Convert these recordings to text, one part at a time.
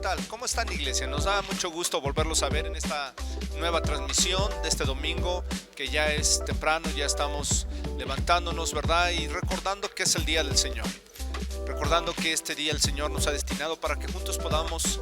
tal? ¿Cómo están, iglesia? Nos da mucho gusto volverlos a ver en esta nueva transmisión de este domingo, que ya es temprano, ya estamos levantándonos, ¿verdad? Y recordando que es el día del Señor. Recordando que este día el Señor nos ha destinado para que juntos podamos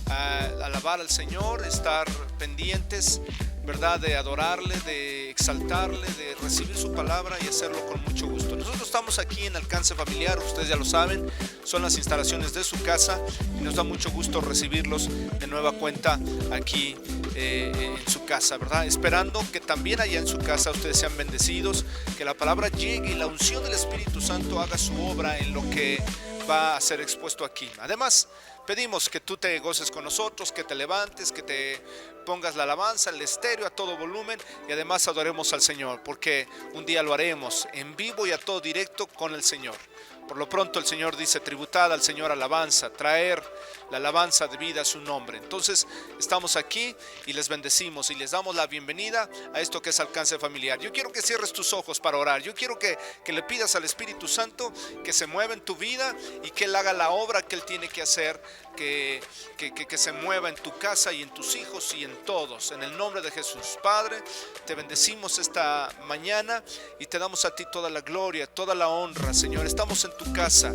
alabar al Señor, estar pendientes, ¿verdad? De adorarle, de exaltarle, de recibir su palabra y hacerlo con mucho gusto. Nosotros estamos aquí en Alcance Familiar, ustedes ya lo saben, son las instalaciones de su casa y nos da mucho gusto recibirlos de nueva cuenta aquí en su casa, ¿verdad? Esperando que también allá en su casa ustedes sean bendecidos, que la palabra llegue y la unción del Espíritu Santo haga su obra en lo que va a ser expuesto aquí. Además, pedimos que tú te goces con nosotros, que te levantes, que te pongas la alabanza, el estéreo a todo volumen y además adoremos al Señor, porque un día lo haremos en vivo y a todo directo con el Señor. Por lo pronto el Señor dice: tributad al Señor alabanza, traer la alabanza de vida a su nombre. Entonces estamos aquí y les bendecimos y les damos la bienvenida a esto que es Alcance Familiar. Yo quiero que cierres tus ojos para orar. Yo quiero que le pidas al Espíritu Santo que se mueva en tu vida y que Él haga la obra que Él tiene que hacer, que se mueva en tu casa y en tus hijos y en todos, en el nombre de Jesús. Padre, te bendecimos esta mañana y te damos a ti toda la gloria, toda la honra, Señor. Estamos en tu casa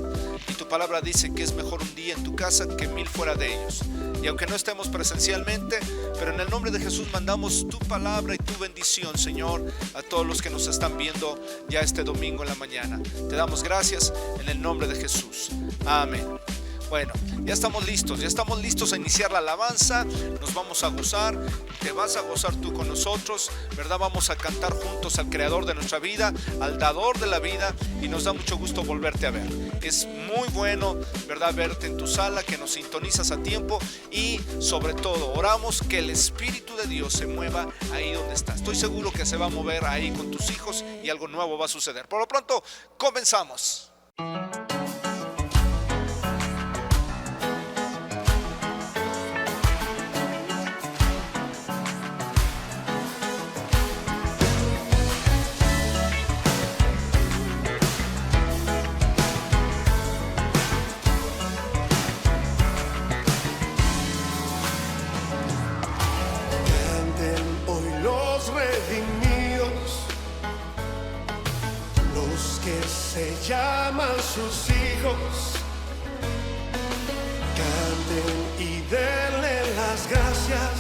y tu palabra dice que es mejor un día en tu casa que 1000 fuera de ellos. Y aunque no estemos presencialmente, pero en el nombre de Jesús mandamos tu palabra y tu bendición, Señor, a todos los que nos están viendo ya este domingo en la mañana. Te damos gracias en el nombre de Jesús. Amén. Bueno, ya estamos listos a iniciar la alabanza, nos vamos a gozar, te vas a gozar tú con nosotros, ¿verdad? Vamos a cantar juntos al Creador de nuestra vida, al Dador de la vida, y nos da mucho gusto volverte a ver. Es muy bueno, ¿verdad? Verte en tu sala, que nos sintonizas a tiempo y sobre todo oramos que el Espíritu de Dios se mueva ahí donde estás. Estoy seguro que se va a mover ahí con tus hijos y algo nuevo va a suceder. Por lo pronto, comenzamos. Llaman sus hijos, canten y denle las gracias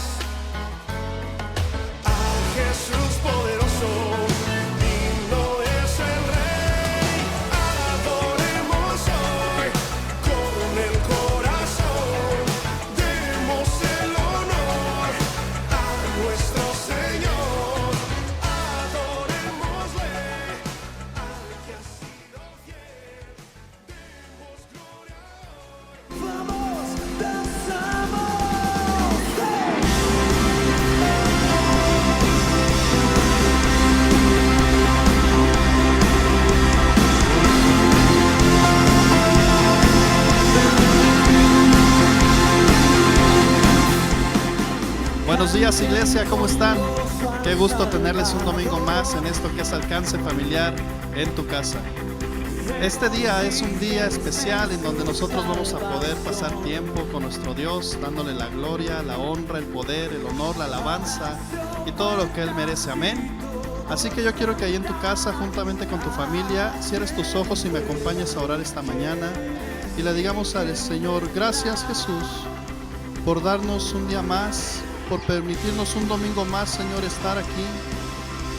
a Jesús poderoso. Digno es el Rey, adoremos hoy con el corazón, demos el honor a nuestro Señor, adorémosle al que ha sido. Buenos días, iglesia, ¿cómo están? Qué gusto tenerles un domingo más en esto que es Alcance Familiar en tu casa. Este día es un día especial en donde nosotros vamos a poder pasar tiempo con nuestro Dios, dándole la gloria, la honra, el poder, el honor, la alabanza y todo lo que Él merece. Amén. Así que yo quiero que ahí en tu casa, juntamente con tu familia, cierres tus ojos y me acompañes a orar esta mañana y le digamos al Señor: gracias, Jesús, por darnos un día más, por permitirnos un domingo más, Señor, estar aquí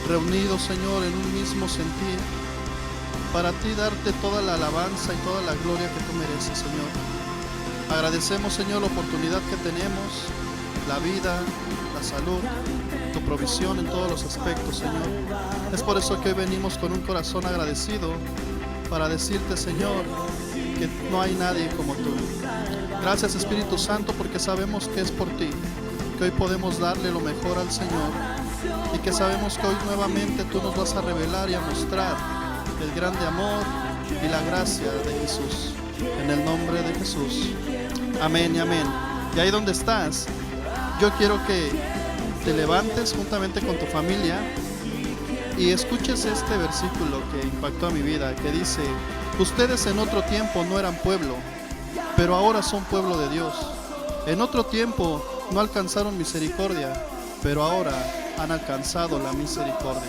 reunidos, Señor, en un mismo sentir, para ti darte toda la alabanza y toda la gloria que tú mereces, Señor. Agradecemos, Señor, la oportunidad que tenemos, la vida, la salud, tu provisión en todos los aspectos, Señor. Es por eso que hoy venimos con un corazón agradecido para decirte, Señor, que no hay nadie como tú. Gracias, Espíritu Santo, porque sabemos que es por ti que hoy podemos darle lo mejor al Señor y que sabemos que hoy nuevamente tú nos vas a revelar y a mostrar el grande amor y la gracia de Jesús. En el nombre de Jesús. Amén y amén. Y ahí donde estás, yo quiero que te levantes juntamente con tu familia y escuches este versículo que impactó a mi vida, que dice: ustedes en otro tiempo no eran pueblo, pero ahora son pueblo de Dios. En otro tiempo no alcanzaron misericordia, pero ahora han alcanzado la misericordia.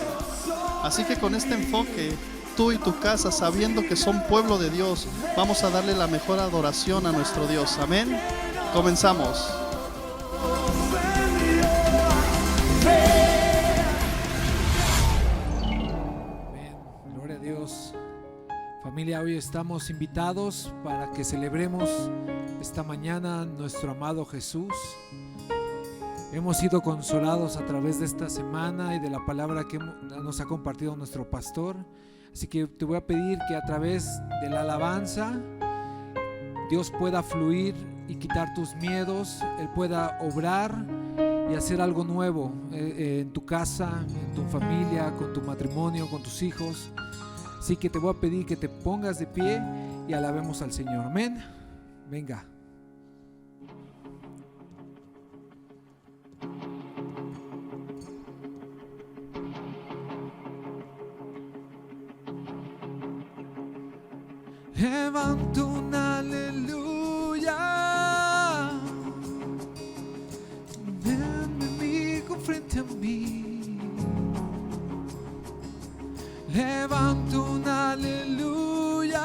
Así que con este enfoque, tú y tu casa, sabiendo que son pueblo de Dios, vamos a darle la mejor adoración a nuestro Dios. Amén. Comenzamos. Amén. Gloria a Dios. Familia, hoy estamos invitados para que celebremos esta mañana a nuestro amado Jesús. Hemos sido consolados a través de esta semana y de la palabra que nos ha compartido nuestro pastor. Así que te voy a pedir que a través de la alabanza Dios pueda fluir y quitar tus miedos. Él pueda obrar y hacer algo nuevo en tu casa, en tu familia, con tu matrimonio, con tus hijos. Así que te voy a pedir que te pongas de pie y alabemos al Señor. Amén. Venga. Levanto un aleluya, mi enemigo frente a mí. Levanto un aleluya,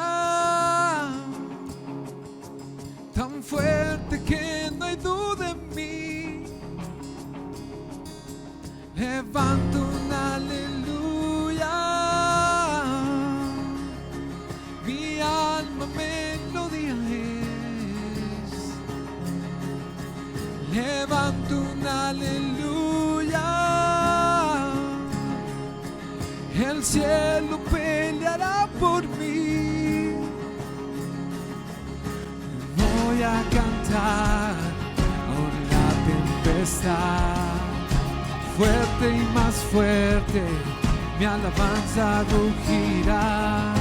tan fuerte que no hay duda en mí. Levanto un aleluya. Levanto un aleluya, el cielo peleará por mí. Voy a cantar con la tempestad, fuerte y más fuerte, mi alabanza rugirá.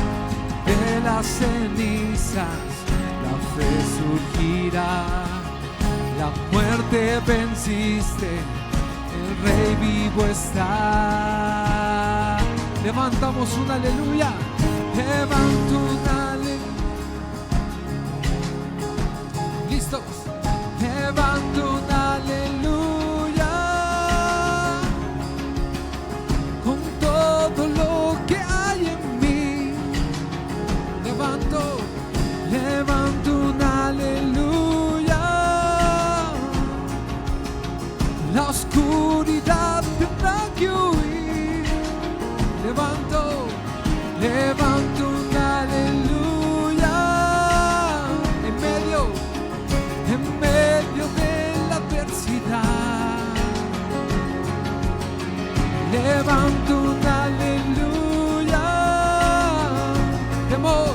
De las cenizas la fe surgirá. La muerte venciste, el Rey vivo está. Levantamos un aleluya, levanto un aleluya. ¿Listos? Levanto un aleluya, con todo lo que hay en mí. Levanto un aleluya. La oscuridad tendrá que huir. Levanto un aleluya, en medio de la adversidad. Levanto un aleluya. Temor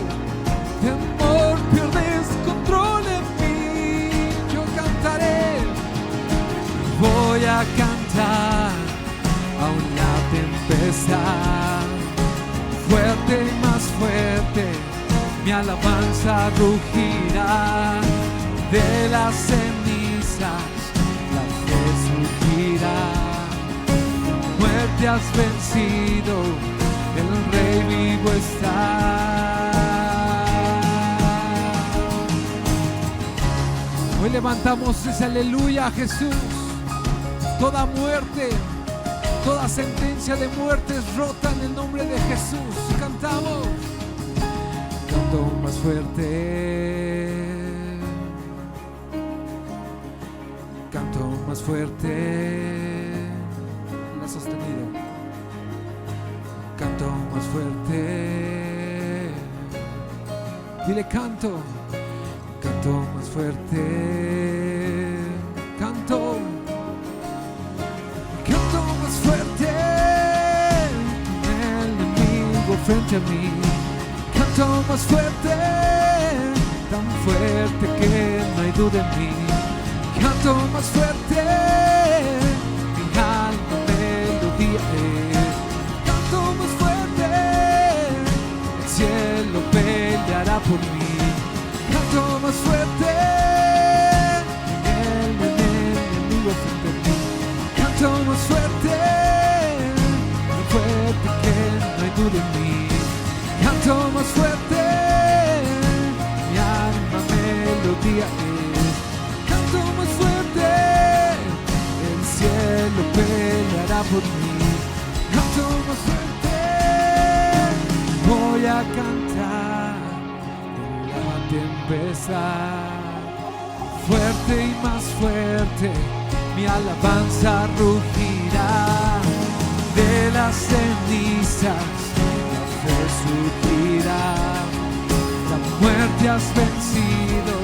pierdes control en mí. Yo cantaré. Voy a cantar aún la tempestad, fuerte y más fuerte, mi alabanza rugirá. De las cenizas la fe surgirá. Muerte has vencido, el Rey vivo está. Hoy levantamos ese aleluya a Jesús. Toda muerte, toda sentencia de muerte es rota en el nombre de Jesús. Cantamos. Canto más fuerte. Canto más fuerte. La sostenido. Canto más fuerte. Dile canto. Canto más fuerte. Canto más fuerte, el enemigo frente a mí. Canto más fuerte, tan fuerte que no hay duda en mí. Canto más fuerte, mi alma melodía es. Canto más fuerte, el cielo peleará por mí. Canto más fuerte, el enemigo frente a mí. Canto más fuerte, tan fuerte que no hay duda en mí. Canto más fuerte, mi alma melodía es. Canto más cielo peleará por mí. Canto más fuerte, voy a cantar en la tempestad. Fuerte y más fuerte, mi alabanza rugirá. De las cenizas la fe surgirá. La muerte has vencido,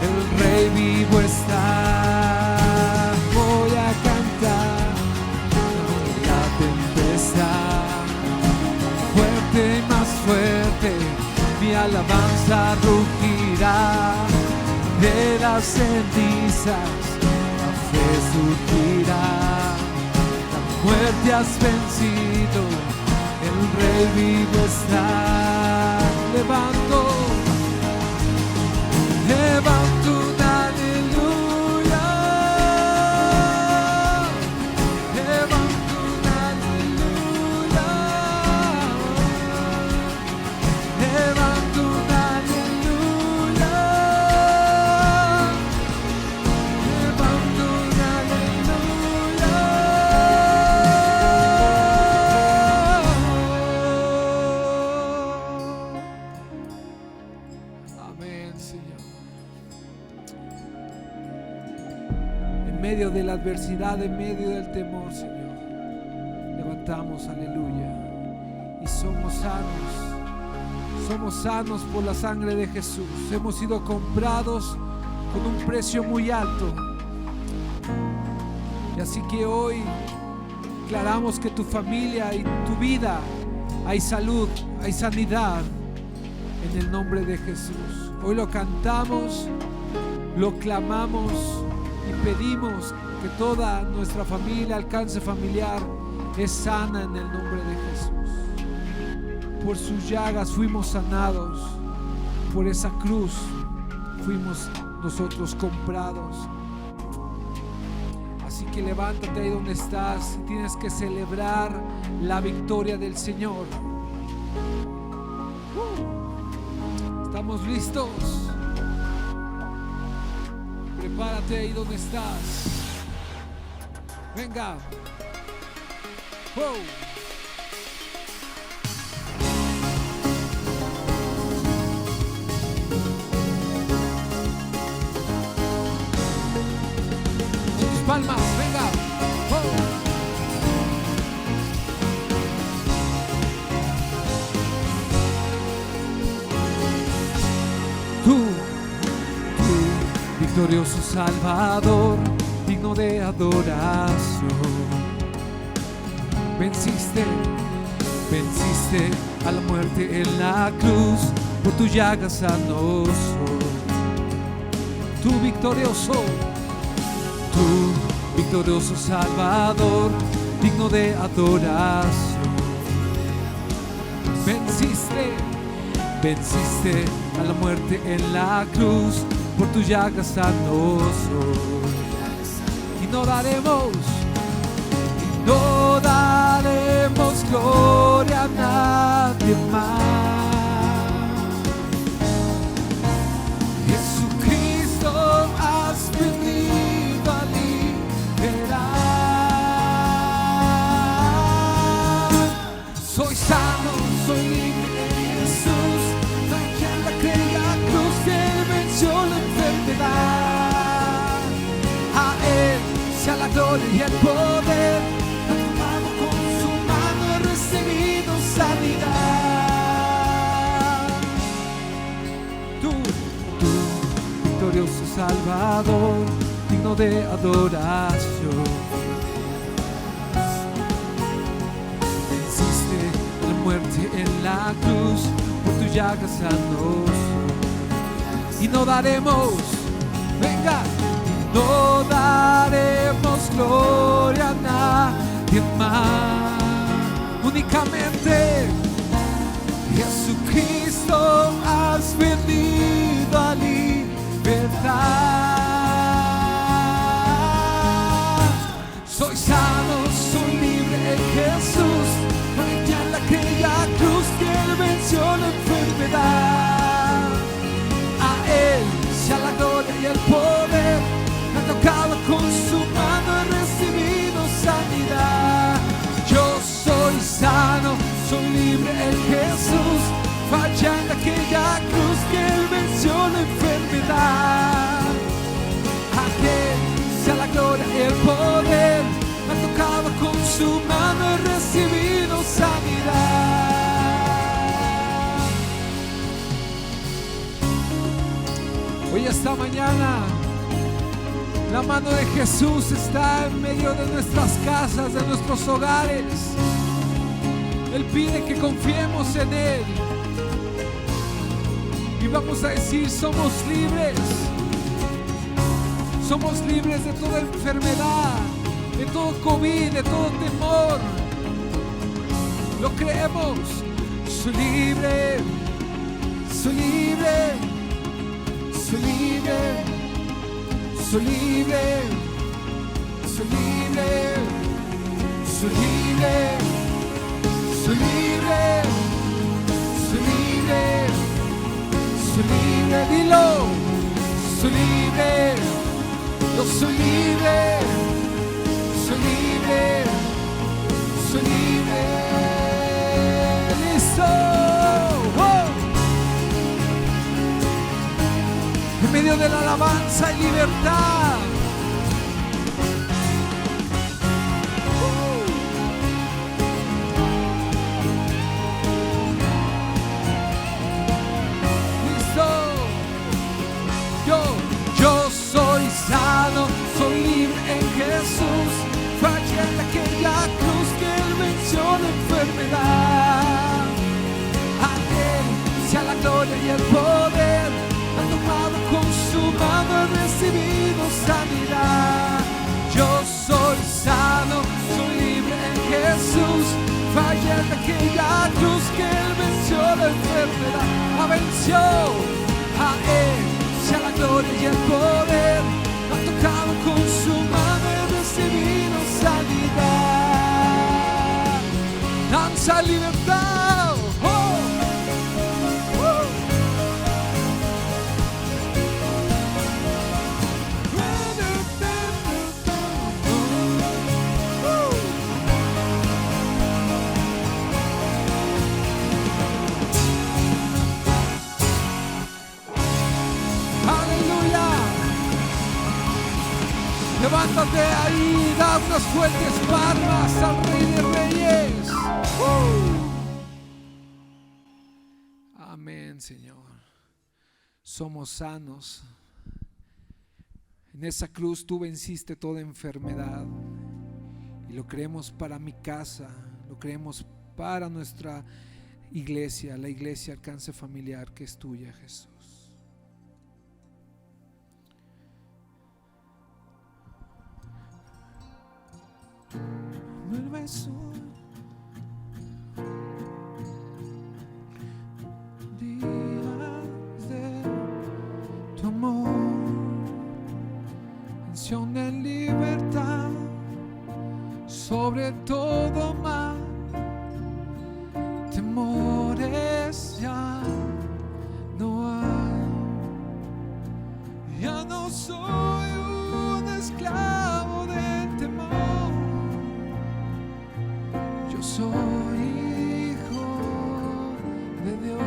el Rey vivo está. Voy a cantar en la tempestad. Fuerte y más fuerte, mi alabanza rugirá. De las cenizas la fe surgirá. La muerte has vencido, el Rey vivo está. Levanto un aleluya. Levanto un aleluya. Levanto un aleluya. Levanto un aleluya. Amén, Señor. En medio de la adversidad, en medio del temor, Señor, levantamos aleluya y somos sanos por la sangre de Jesús. Hemos sido comprados con un precio muy alto, y así que hoy declaramos que tu familia y tu vida hay salud, hay sanidad en el nombre de Jesús. Hoy lo cantamos, lo clamamos y pedimos que toda nuestra familia, alcance familiar, es sana en el nombre de Jesús. Por sus llagas fuimos sanados, por esa cruz fuimos nosotros comprados. Así que levántate ahí donde estás y tienes que celebrar la victoria del Señor. ¿Estamos listos? Prepárate ahí donde estás. Venga. ¡Wow! Con tus palmas, venga. ¡Wow! Tú, victorioso Salvador, digno de adoración. Venciste a la muerte en la cruz, por tu llaga sano soy. Tú victorioso Salvador, digno de adoración. Venciste a la muerte en la cruz, por tu llaga sano soy. Y no daremos gloria a nadie más. Jesucristo, has venido a liberar. Soy sano, soy libre en Jesús. No hay quien la crea, cruz que Él venció la enfermedad. A Él sea la gloria y el poder. Tú, victorioso Salvador, digno de adoración. Venciste la muerte en la cruz, por tu llaga sano soy. Y no daremos, venga, y no daremos gloria a nadie más. Únicamente Jesucristo, has venido a libertar. Soy sano, soy libre en Jesús. No hay quien la aquella cruz que Él venció la enfermedad. A Él sea la gloria y el poder. Me ha tocado con su mano, he recibido Hoy esta mañana la mano de Jesús está en medio de nuestras casas, de nuestros hogares. Él pide que confiemos en Él. Y vamos a decir, somos libres. Somos libres de toda enfermedad, de todo COVID, de todo temor. Lo creemos. Soy libre, soy libre, soy libre, soy libre, soy libre, soy libre, soy libre, soy libre, soy libre, dilo, soy libre, yo soy libre, soy libre, soy libre. En medio de la alabanza hay libertad. Listo. Yo soy sano, soy libre en Jesús. Fallé en aquella cruz que Él venció la enfermedad. A Él sea la gloria y el poder. Ha tomado con su mano, he recibido sanidad. Yo soy sano, soy libre en Jesús. Fallé en aquella cruz que Él venció la enfermedad. Ha venció, a Él sea la gloria y el poder. Ha tocado con su mano, he recibido sanidad. Danza libertad. Levántate ahí, da unas fuertes palmas al Rey de Reyes. Amén, Señor. Somos sanos. En esa cruz tú venciste toda enfermedad. Y lo creemos para mi casa, lo creemos para nuestra iglesia, la iglesia Alcance Familiar que es tuya, Jesús. El beso, días de tu amor, canción de libertad, sobre todo mal, temores ya no hay, ya no soy un esclavo del temor. Yo soy hijo de Dios,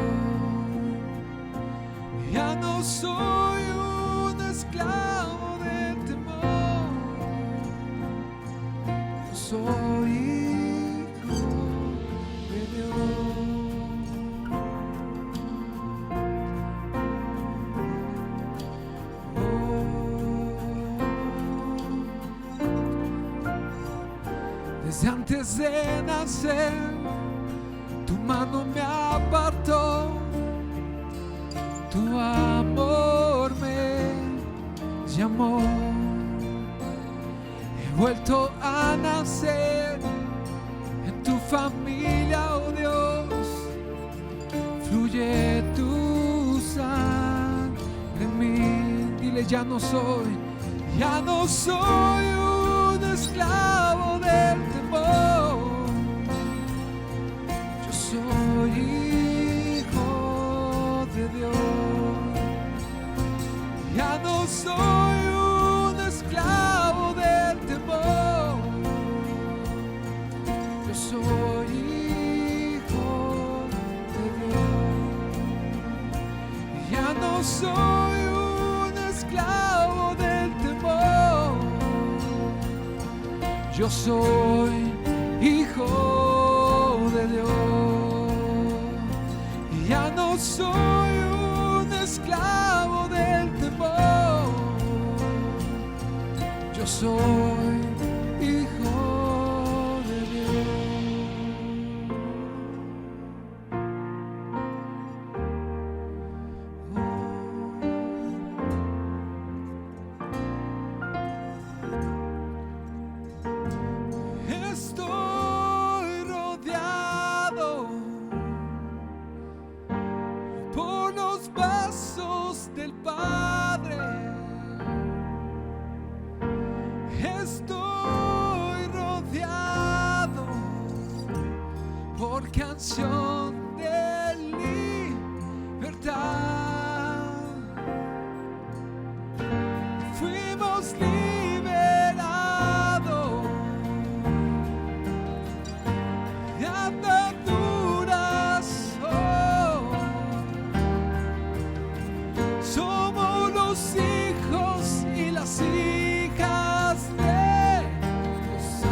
ya no soy un esclavo del temor. Yo soy hijo de Dios. Desde antes de nacer, tu mano me apartó, tu amor me llamó. He vuelto a nacer en tu familia, oh Dios. Fluye tu sangre en mí. Dile, ya no soy un esclavo del temor. Yo soy hijo de Dios. Ya no soy un esclavo del temor. Yo soy hijo de Dios. Ya no soy un esclavo del temor. Yo soy hijo de Dios. Ya no soy un esclavo del temor. amor. Yo soy hijo de Dios. Estoy rodeado por los brazos del Padre. Estoy rodeado por canción de libertad. Fuimos liberados de ataduras. Oh. Somos los hijos y las hijas de Dios.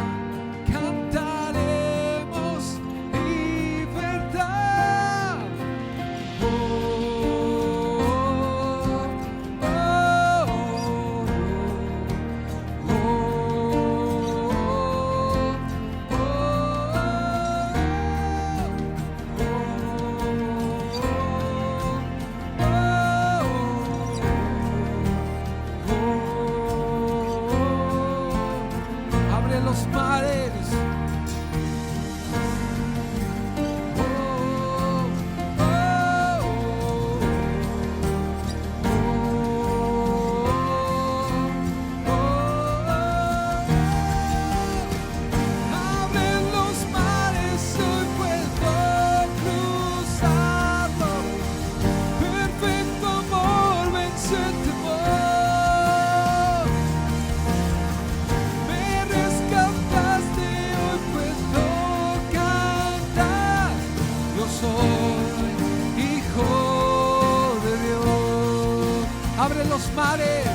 Cantaremos libertad. Oh, oh, oh, abre los mares. Abren los mares, hoy puedo cruzarlo. Perfecto amor vence el temor. Me rescataste, hoy puedo cantar. Yo soy hijo de Dios. Abre los mares.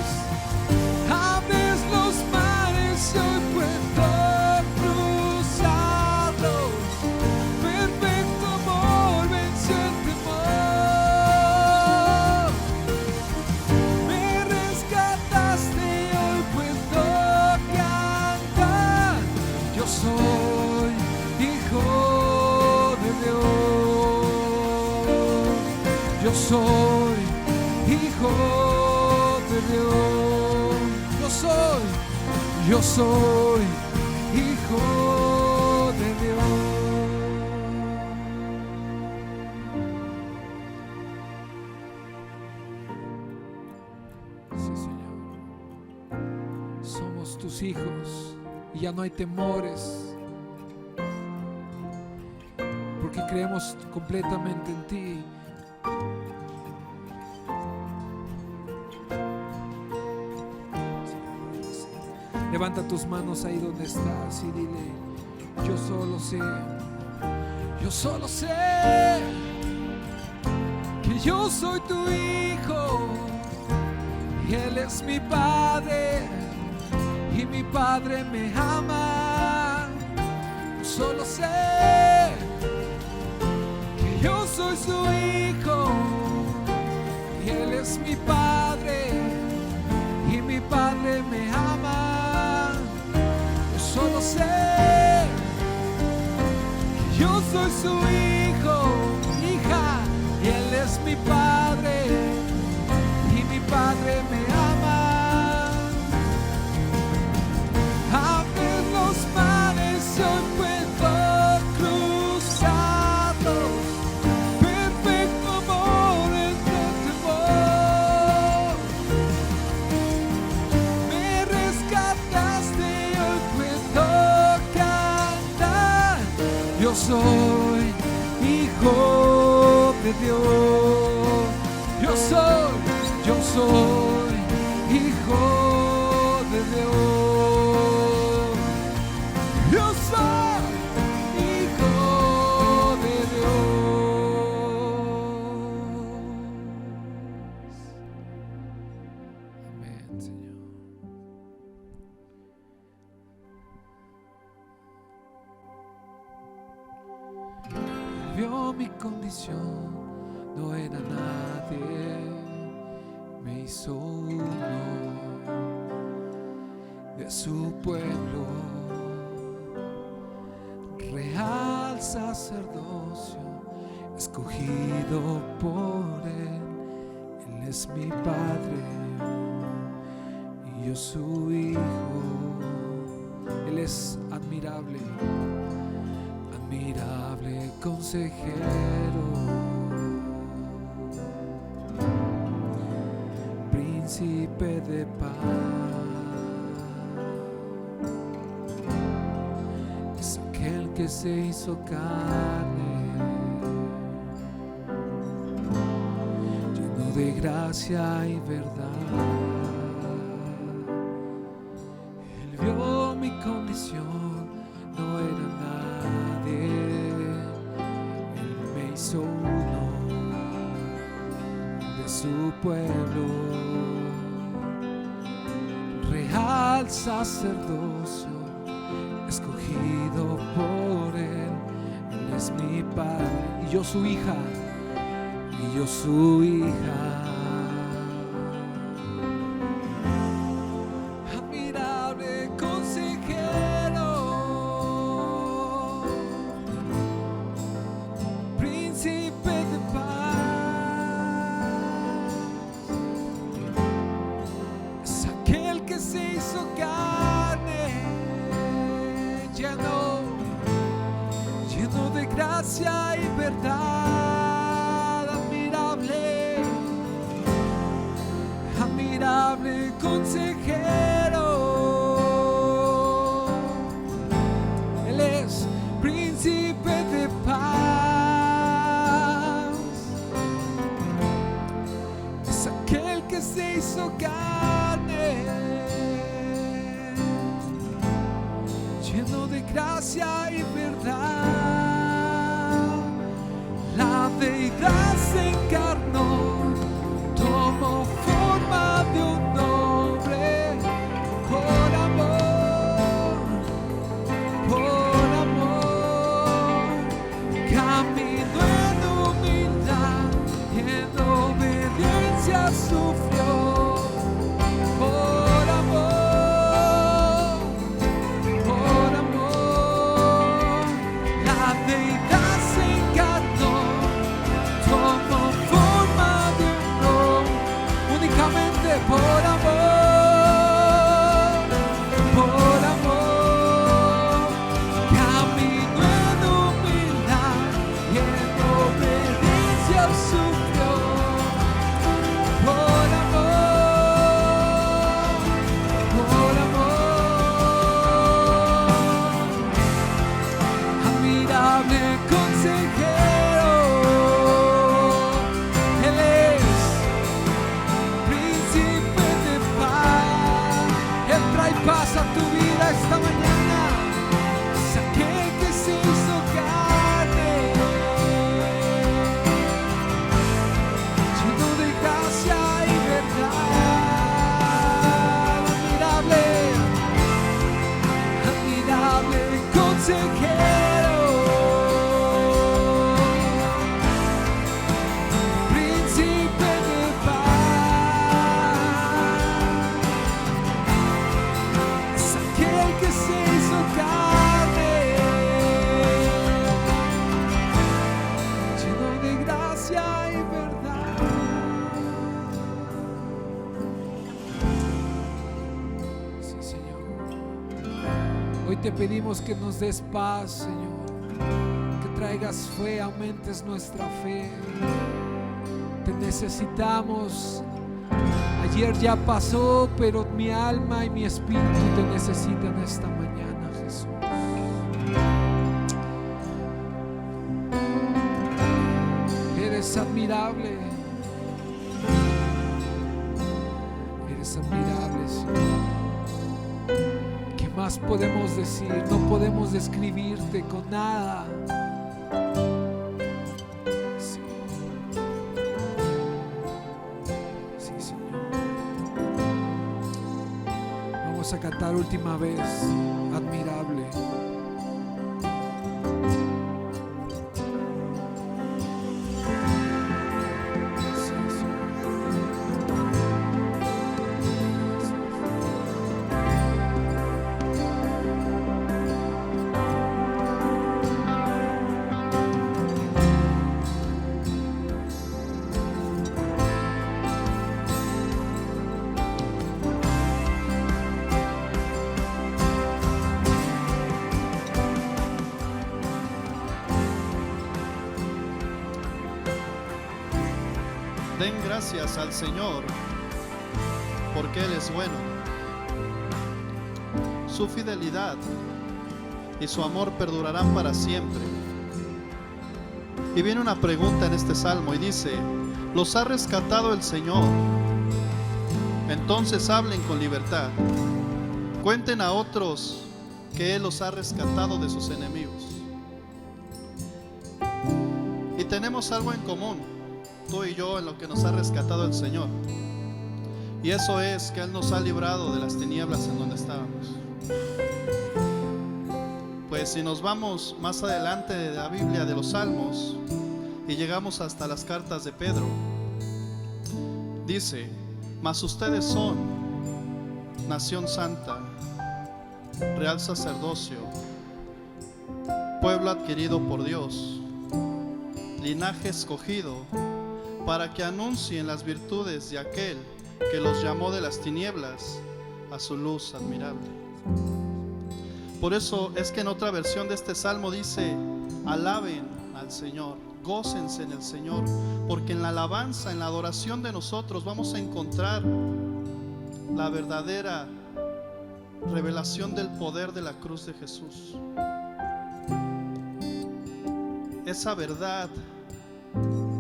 Abres los mares, hoy puedo cruzarlos. Perfecto amor vence el temor. Me rescataste, hoy puedo cantar. Yo soy hijo de Dios. Yo soy hijo de Dios. Yo soy hijo de Dios. Sí, Señor. Somos tus hijos y ya no hay temores, porque creemos completamente en ti. Levanta tus manos ahí donde estás y dile: yo solo sé que yo soy tu hijo y Él es mi Padre y mi Padre me ama. Yo solo sé que yo soy su hijo y Él es mi Padre y mi Padre me ama. Yo solo sé que yo soy su hijo, hija, y Él es mi Padre y mi Padre me ama. Abre los mares, hoy puedo cruzarlos. Perfecto amor entre temor. Me rescataste, hoy puedo cantar. Yo soy hijo de Dios. Yo soy hijo de Dios. Yo soy hijo de Dios. Amén, Señor. Vio mi condición, no era nadie, me hizo de su pueblo, real sacerdocio, escogido por Él. Él es mi Padre y yo su Hijo. Él es admirable, admirable consejero, príncipe de paz. Es aquel que se hizo carne, lleno de gracia y verdad. Él vio mi condición, no era nadie. Él me hizo uno de su pueblo, real sacerdocio, escogido por Él. Él es mi Padre y yo su hija, y yo su hija. Admirable consejero, príncipe de paz. Es aquel que se hizo carne, lleno de gracia y verdad. Admirable, admirable consejero. Él es príncipe de paz. Es aquel que se hizo carne, lleno de gracia y verdad. La deidad se encarnó, tomó forma de un hombre, por amor, caminó en humildad y en obediencia sufrió, por amor, la deidad se encarnó, tomó forma de un hombre, únicamente por amor, caminó en humildad y en obediencia sufrió, por amor, admirable consejero. Él es príncipe de paz. Él trae paz a tu vida esta mañana. Es aquel que se hizo carne, lleno de gracia y verdad. Admirable consejero, príncipe de paz. Es aquel que se hizo carne, lleno de gracia y verdad. Sí, Señor. Hoy te pedimos que nos des paz, Señor, que traigas fe, aumentes nuestra fe. Te necesitamos. Ayer ya pasó, pero mi alma y mi espíritu te necesitan esta mañana, Jesús. Eres admirable. Eres admirable, Señor. ¿Qué más podemos decir? No podemos describirte con nada. Sí. Sí, Señor. Vamos a cantar última vez, admirable. Sí, Señor. Den gracias al Señor, porque Él es bueno. Su fidelidad y su amor perdurarán para siempre. Y viene una pregunta en este salmo y dice: ¿los ha rescatado el Señor? Entonces hablen con libertad. Cuenten a otros que Él los ha rescatado de sus enemigos. Y tenemos algo en común, tú y yo, en lo que nos ha rescatado el Señor. Y eso es que Él nos ha librado de las tinieblas en donde estábamos. Pues si nos vamos más adelante de la Biblia, de los Salmos, y llegamos hasta las cartas de Pedro, dice: mas ustedes son nación santa, real sacerdocio, pueblo adquirido por Dios, linaje escogido, para que anuncien las virtudes de aquel que los llamó de las tinieblas a su luz admirable. Por eso es que en otra versión de este salmo dice: alaben al Señor, gócense en el Señor, porque en la alabanza, en la adoración de nosotros vamos a encontrar la verdadera revelación del poder de la cruz de Jesús. Esa verdad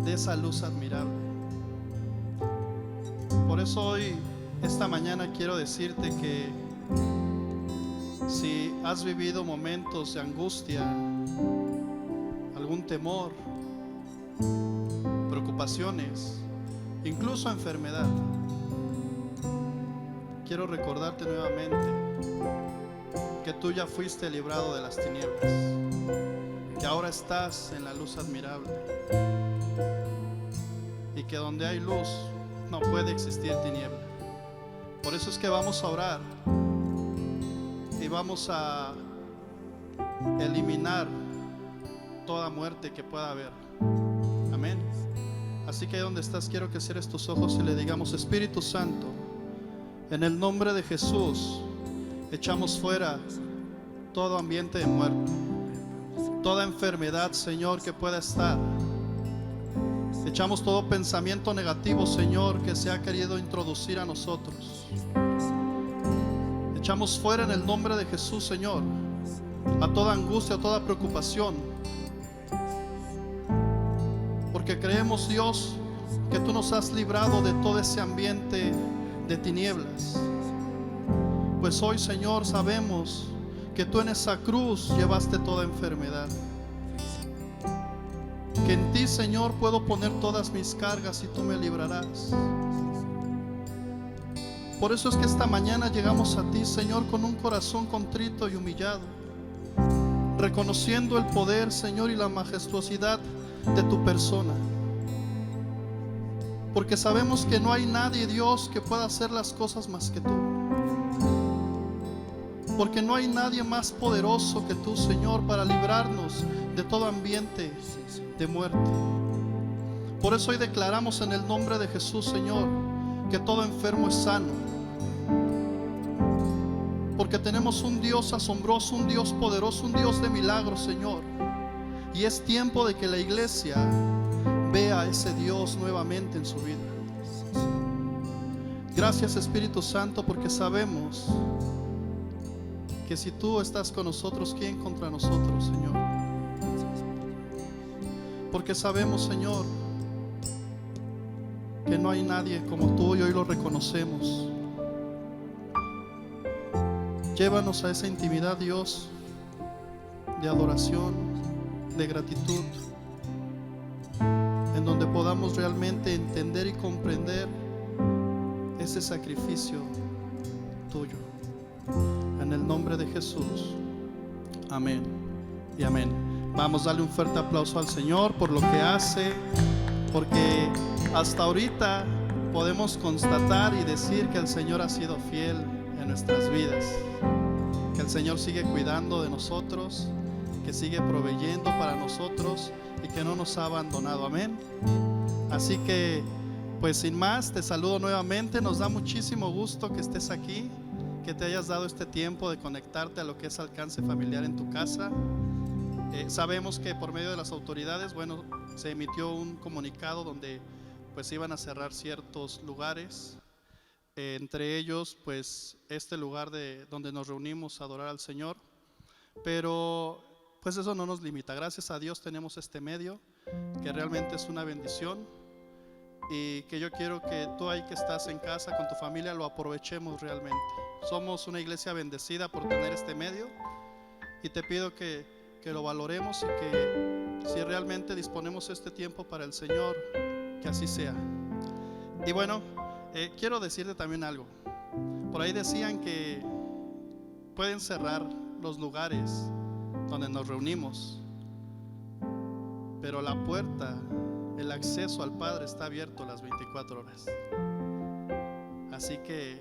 de esa luz admirable. Por eso hoy, esta mañana, quiero decirte que si has vivido momentos de angustia, algún temor, preocupaciones, incluso enfermedad, quiero recordarte nuevamente que tú ya fuiste librado de las tinieblas, que ahora estás en la luz admirable, y que donde hay luz no puede existir tiniebla. Por eso es que vamos a orar y vamos a eliminar toda muerte que pueda haber. Amén. Así que donde estás, quiero que cierres tus ojos y le digamos: Espíritu Santo, en el nombre de Jesús, echamos fuera todo ambiente de muerte, toda enfermedad, Señor, que pueda estar. Echamos todo pensamiento negativo, Señor, que se ha querido introducir a nosotros. Echamos fuera en el nombre de Jesús, Señor, a toda angustia, a toda preocupación, porque creemos, Dios, que tú nos has librado de todo ese ambiente de tinieblas. Pues hoy, Señor, sabemos que tú en esa cruz llevaste toda enfermedad, que en ti, Señor, puedo poner todas mis cargas y tú me librarás. Por eso es que esta mañana llegamos a ti, Señor, con un corazón contrito y humillado, reconociendo el poder, Señor, y la majestuosidad de tu persona, porque sabemos que no hay nadie, Dios, que pueda hacer las cosas más que tú, porque no hay nadie más poderoso que tú, Señor, para librarnos de todo ambiente de muerte. Por eso hoy declaramos en el nombre de Jesús, Señor, que todo enfermo es sano, porque tenemos un Dios asombroso, un Dios poderoso, un Dios de milagros, Señor. Y es tiempo de que la iglesia vea a ese Dios nuevamente en su vida. Gracias, Espíritu Santo, porque sabemos que si tú estás con nosotros, ¿quién contra nosotros, Señor? Porque sabemos, Señor, que no hay nadie como tú, y hoy lo reconocemos. Llévanos a esa intimidad, Dios, de adoración, de gratitud, en donde podamos realmente entender y comprender ese sacrificio tuyo. En el nombre de Jesús, amén y amén. Vamos a darle un fuerte aplauso al Señor por lo que hace, porque hasta ahorita podemos constatar y decir que el Señor ha sido fiel en nuestras vidas, que el Señor sigue cuidando de nosotros, que sigue proveyendo para nosotros y que no nos ha abandonado. Amén. Así que, pues sin más, te saludo nuevamente. Nos da muchísimo gusto que estés aquí, que te hayas dado este tiempo de conectarte a lo que es Alcance Familiar en tu casa. Sabemos que por medio de las autoridades, bueno, se emitió un comunicado donde pues iban a cerrar ciertos lugares, entre ellos pues este lugar donde nos reunimos a adorar al Señor, pero pues eso no nos limita. Gracias a Dios tenemos este medio que realmente es una bendición, y que yo quiero que tú ahí que estás en casa con tu familia lo aprovechemos realmente. Somos una iglesia bendecida por tener este medio, y te pido que lo valoremos y que si realmente disponemos este tiempo para el Señor, que así sea. Y bueno, quiero decirte también algo. Por ahí decían que pueden cerrar los lugares donde nos reunimos, pero la puerta, el acceso al Padre está abierto las 24 horas. Así que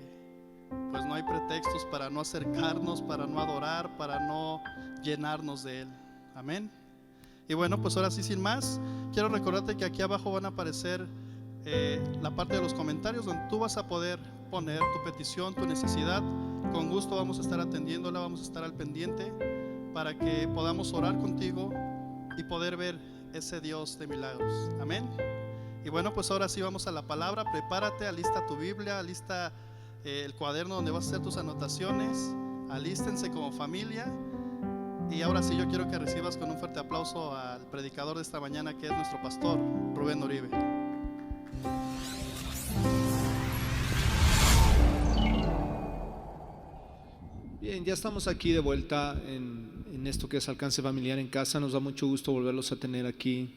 pues no hay pretextos para no acercarnos, para no adorar, para no llenarnos de Él. Amén. Y bueno, pues ahora sí, sin más, quiero recordarte que aquí abajo van a aparecer la parte de los comentarios, donde tú vas a poder poner tu petición, tu necesidad. Con gusto vamos a estar atendiéndola, vamos a estar al pendiente para que podamos orar contigo y poder ver ese Dios de milagros. Amén. Y bueno, pues ahora sí vamos a la palabra. Prepárate, alista tu Biblia, alista el cuaderno donde vas a hacer tus anotaciones, alístense como familia. Y ahora sí, yo quiero que recibas con un fuerte aplauso al predicador de esta mañana, que es nuestro pastor Rubén Oribe. Bien, ya estamos aquí de vuelta en esto que es Alcance Familiar en Casa. Nos da mucho gusto volverlos a tener aquí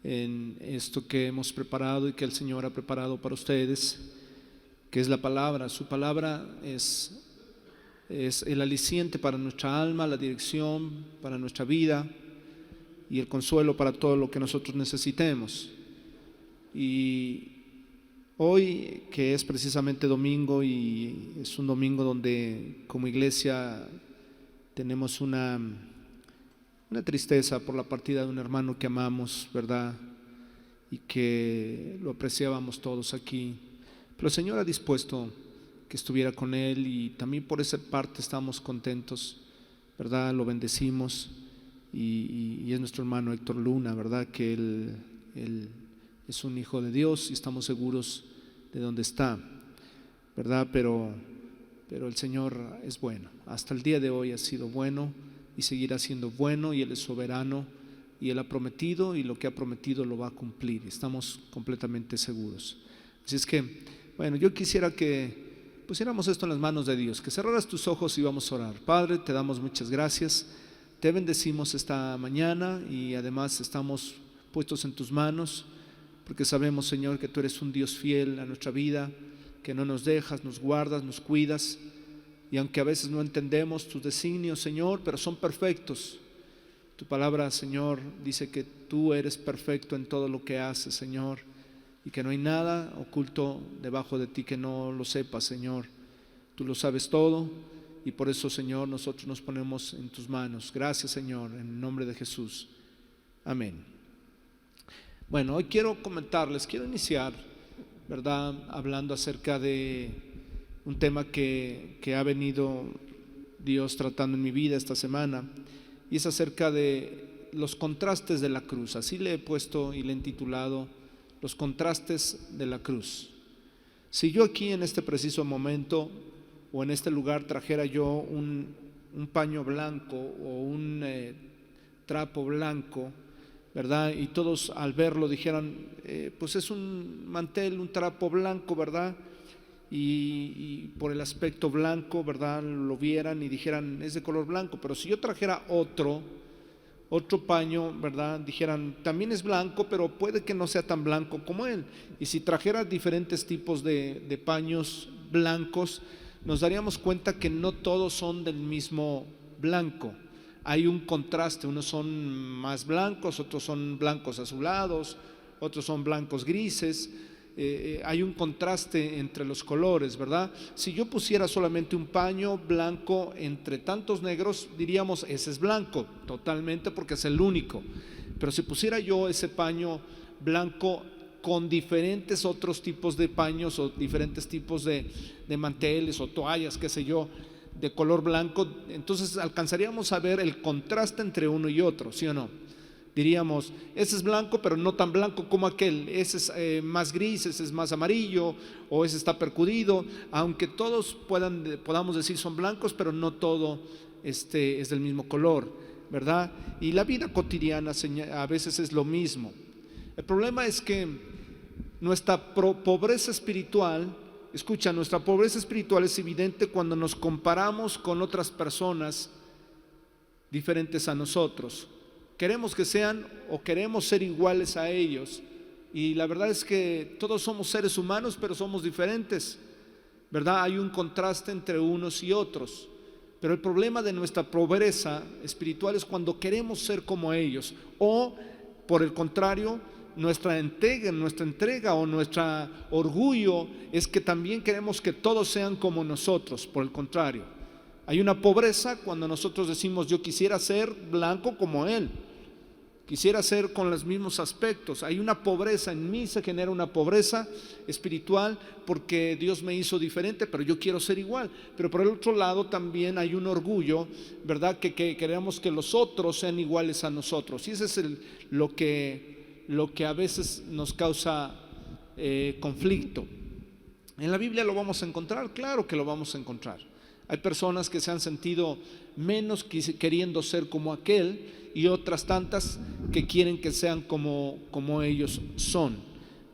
en esto que hemos preparado y que el Señor ha preparado para ustedes, que es la palabra. Su palabra es el aliciente para nuestra alma, la dirección para nuestra vida y el consuelo para todo lo que nosotros necesitemos. Y hoy, que es precisamente domingo, y es un domingo donde como iglesia tenemos una tristeza por la partida de un hermano que amamos, ¿verdad? Y que lo apreciábamos todos aquí, pero el Señor ha dispuesto que estuviera con él, y también por esa parte estamos contentos, ¿verdad? Lo bendecimos, y es nuestro hermano Héctor Luna, ¿verdad? Que él es un hijo de Dios y estamos seguros de dónde está, ¿verdad? Pero el Señor es bueno. Hasta el día de hoy ha sido bueno y seguirá siendo bueno, y Él es soberano, y Él ha prometido, y lo que ha prometido lo va a cumplir. Estamos completamente seguros. Así es que, bueno, yo quisiera que pusiéramos esto en las manos de Dios, que cerraras tus ojos y vamos a orar. Padre, te damos muchas gracias, te bendecimos esta mañana, y además estamos puestos en tus manos, porque sabemos, Señor, que tú eres un Dios fiel a nuestra vida, que no nos dejas, nos guardas, nos cuidas, y aunque a veces no entendemos tus designios, Señor, pero son perfectos. Tu palabra, Señor, dice que tú eres perfecto en todo lo que haces, Señor, y que no hay nada oculto debajo de ti que no lo sepas, Señor. Tú lo sabes todo, y por eso, Señor, nosotros nos ponemos en tus manos. Gracias, Señor, en el nombre de Jesús. Amén. Bueno, hoy quiero iniciar, ¿verdad?, hablando acerca de un tema que ha venido Dios tratando en mi vida esta semana, y es acerca de los contrastes de la cruz. Así le he puesto y le he intitulado: los contrastes de la cruz. Si yo aquí en este preciso momento o en este lugar trajera yo un paño blanco o un trapo blanco, ¿verdad?, y todos al verlo dijeran, pues es un mantel, un trapo blanco, ¿verdad?, y por el aspecto blanco, ¿verdad?, lo vieran y dijeran, es de color blanco. Pero si yo trajera otro paño, ¿verdad?, dijeran, también es blanco, pero puede que no sea tan blanco como él. Y si trajera diferentes tipos de paños blancos, nos daríamos cuenta que no todos son del mismo blanco. Hay un contraste, unos son más blancos, otros son blancos azulados, otros son blancos grises. Hay un contraste entre los colores, ¿verdad? Si yo pusiera solamente un paño blanco entre tantos negros, diríamos, ese es blanco, totalmente, porque es el único. Pero si pusiera yo ese paño blanco con diferentes otros tipos de paños o diferentes tipos de manteles o toallas, qué sé yo, de color blanco, entonces alcanzaríamos a ver el contraste entre uno y otro, ¿sí o no? Diríamos, ese es blanco, pero no tan blanco como aquel. Ese es más gris, ese es más amarillo, o ese está percudido. Aunque todos podamos decir son blancos, pero no todo es del mismo color, ¿verdad? Y la vida cotidiana a veces es lo mismo. El problema es que nuestra pobreza espiritual, escucha, nuestra pobreza espiritual es evidente cuando nos comparamos con otras personas diferentes a nosotros. Queremos que sean o queremos ser iguales a ellos, y la verdad es que todos somos seres humanos, pero somos diferentes, ¿verdad? Hay un contraste entre unos y otros, pero el problema de nuestra pobreza espiritual es cuando queremos ser como ellos, o por el contrario, nuestra entrega o nuestro orgullo es que también queremos que todos sean como nosotros. Por el contrario, hay una pobreza cuando nosotros decimos, yo quisiera ser blanco como él, quisiera ser con los mismos aspectos. Hay una pobreza en mí, se genera una pobreza espiritual porque Dios me hizo diferente, pero yo quiero ser igual. Pero por el otro lado también hay un orgullo, ¿verdad? Que queremos que los otros sean iguales a nosotros, y ese es lo que a veces nos causa conflicto. En la Biblia lo vamos a encontrar, claro que lo vamos a encontrar. Hay personas que se han sentido menos queriendo ser como aquel, y otras tantas que quieren que sean como ellos son,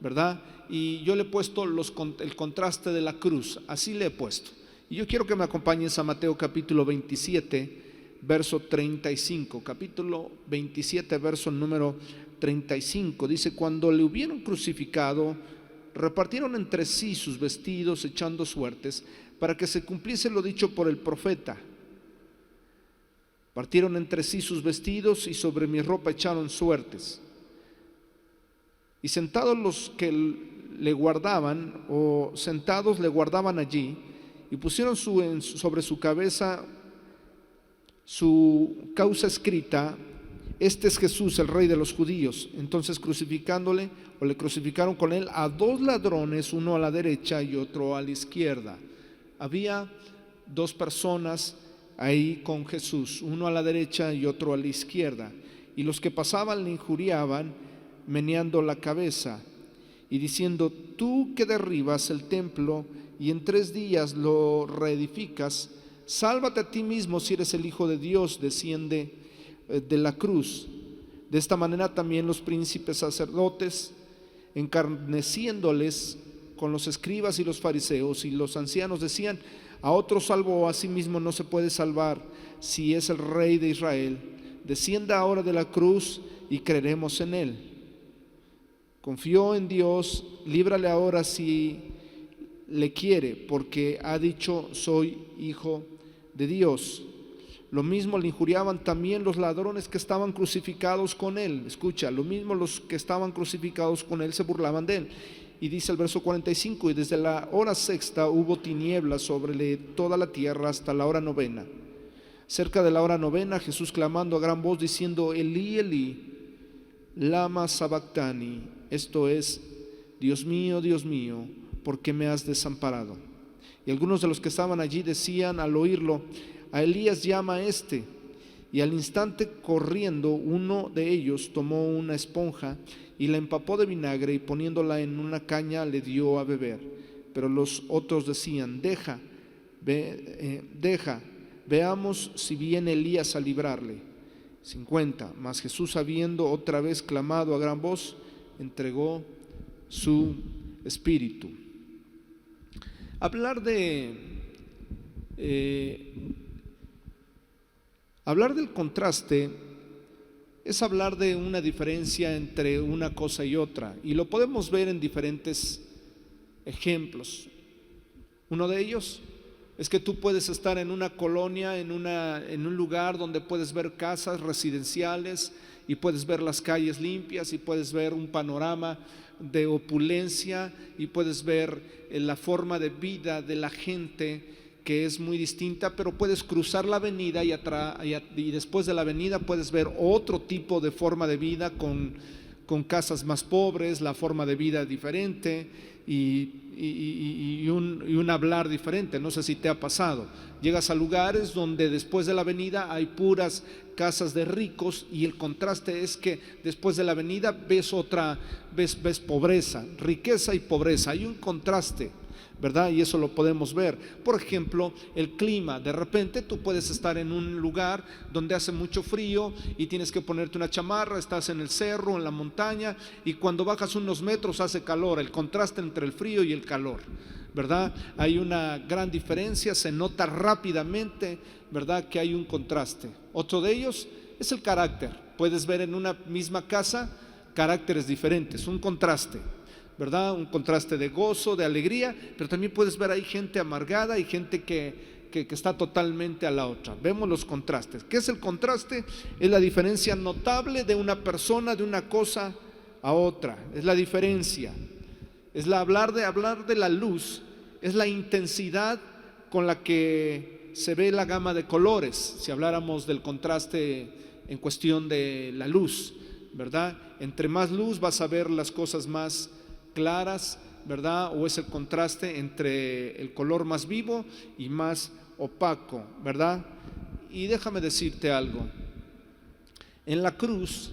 ¿verdad? Y yo le he puesto el contraste de la cruz, así le he puesto. Y yo quiero que me acompañes a Mateo capítulo 27, verso 35. Capítulo 27, verso número 35. Dice: cuando le hubieron crucificado, repartieron entre sí sus vestidos, echando suertes, para que se cumpliese lo dicho por el profeta. Partieron entre sí sus vestidos, y sobre mi ropa echaron suertes. Y sentados los que le guardaban, o sentados le guardaban allí, y pusieron sobre su cabeza su causa escrita: este es Jesús, el Rey de los judíos. Entonces le crucificaron con él a dos ladrones, uno a la derecha y otro a la izquierda. Había dos personas ahí con Jesús, uno a la derecha y otro a la izquierda. Y los que pasaban le injuriaban, meneando la cabeza y diciendo: tú que derribas el templo y en 3 días lo reedificas, sálvate a ti mismo si eres el Hijo de Dios, desciende de la cruz. De esta manera también los príncipes sacerdotes, encarneciéndoles con los escribas y los fariseos y los ancianos, decían: a otro salvo, a sí mismo no se puede salvar. Si es el Rey de Israel, descienda ahora de la cruz y creeremos en él. Confió en Dios, líbrale ahora si le quiere, porque ha dicho: soy hijo de Dios. Lo mismo le injuriaban también los ladrones que estaban crucificados con él. Escucha, lo mismo los que estaban crucificados con él se burlaban de él. Y dice el verso 45: y desde la hora sexta hubo tinieblas sobre toda la tierra hasta la hora 9. Cerca de la hora 9, Jesús clamando a gran voz diciendo: Elí, Elí, lama sabactani. Esto es: Dios mío, ¿por qué me has desamparado? Y algunos de los que estaban allí decían al oírlo: a Elías llama este. Y al instante, corriendo, uno de ellos tomó una esponja y la empapó de vinagre, y poniéndola en una caña le dio a beber. Pero los otros decían: deja, veamos si viene Elías a librarle. 50. Mas Jesús, habiendo otra vez clamado a gran voz, entregó su espíritu. Hablar del contraste es hablar de una diferencia entre una cosa y otra, y lo podemos ver en diferentes ejemplos. Uno de ellos es que tú puedes estar en una colonia, en un lugar donde puedes ver casas residenciales y puedes ver las calles limpias y puedes ver un panorama de opulencia y puedes ver la forma de vida de la gente, que es muy distinta, pero puedes cruzar la avenida y después de la avenida puedes ver otro tipo de forma de vida con con casas más pobres, la forma de vida diferente y un hablar diferente. No sé si te ha pasado. Llegas a lugares donde después de la avenida hay puras casas de ricos, y el contraste es que después de la avenida ves pobreza, riqueza y pobreza. Hay un contraste, ¿verdad? Y eso lo podemos ver. Por ejemplo, el clima. De repente tú puedes estar en un lugar donde hace mucho frío y tienes que ponerte una chamarra, estás en el cerro, en la montaña, y cuando bajas unos metros hace calor. El contraste entre el frío y el calor, ¿verdad? Hay una gran diferencia, se nota rápidamente, ¿verdad?, que hay un contraste. Otro de ellos es el carácter. Puedes ver en una misma casa caracteres diferentes, un contraste, ¿verdad? Un contraste de gozo, de alegría, pero también puedes ver ahí gente amargada y gente que está totalmente a la otra. Vemos los contrastes. ¿Qué es el contraste? Es la diferencia notable de una persona, de una cosa a otra. Es la diferencia. Es hablar de la luz, es la intensidad con la que se ve la gama de colores. Si habláramos del contraste en cuestión de la luz, ¿verdad? Entre más luz vas a ver las cosas más claras, ¿verdad? O es el contraste entre el color más vivo y más opaco, ¿verdad? Y déjame decirte algo. En la cruz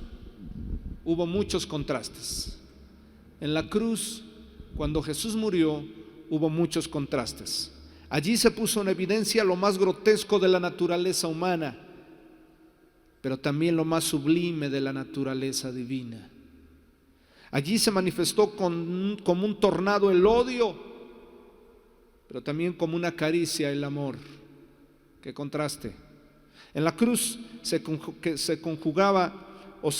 hubo muchos contrastes. En la cruz, cuando Jesús murió, hubo muchos contrastes. Allí se puso en evidencia lo más grotesco de la naturaleza humana, pero también lo más sublime de la naturaleza divina. Allí se manifestó como un tornado el odio, pero también como una caricia el amor. ¡Qué contraste! En la cruz se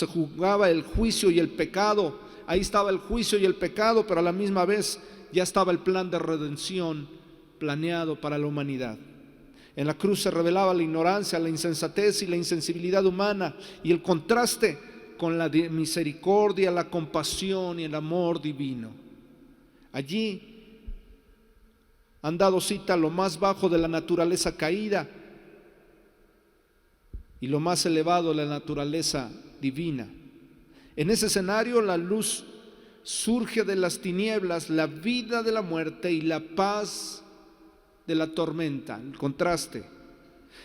juzgaba el juicio y el pecado. Ahí estaba el juicio y el pecado, pero a la misma vez ya estaba el plan de redención planeado para la humanidad. En la cruz se revelaba la ignorancia, la insensatez y la insensibilidad humana, y el contraste con la misericordia, la compasión y el amor divino. Allí han dado cita a lo más bajo de la naturaleza caída y lo más elevado de la naturaleza divina. En ese escenario, la luz surge de las tinieblas, la vida de la muerte y la paz de la tormenta. El contraste.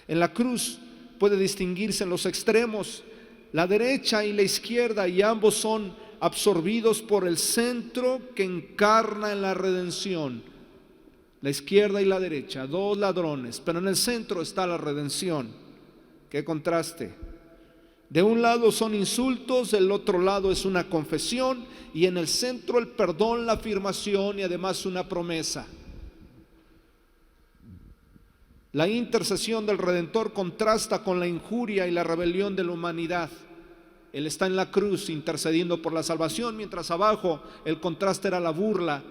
En la cruz puede distinguirse en los extremos, la derecha y la izquierda, y ambos son absorbidos por el centro que encarna en la redención. La izquierda y la derecha, dos ladrones, pero en el centro está la redención. ¡Qué contraste! De un lado son insultos, del otro lado es una confesión, y en el centro el perdón, la afirmación y además una promesa. La intercesión del Redentor contrasta con la injuria y la rebelión de la humanidad. Él está en la cruz intercediendo por la salvación, mientras abajo el contraste era la burla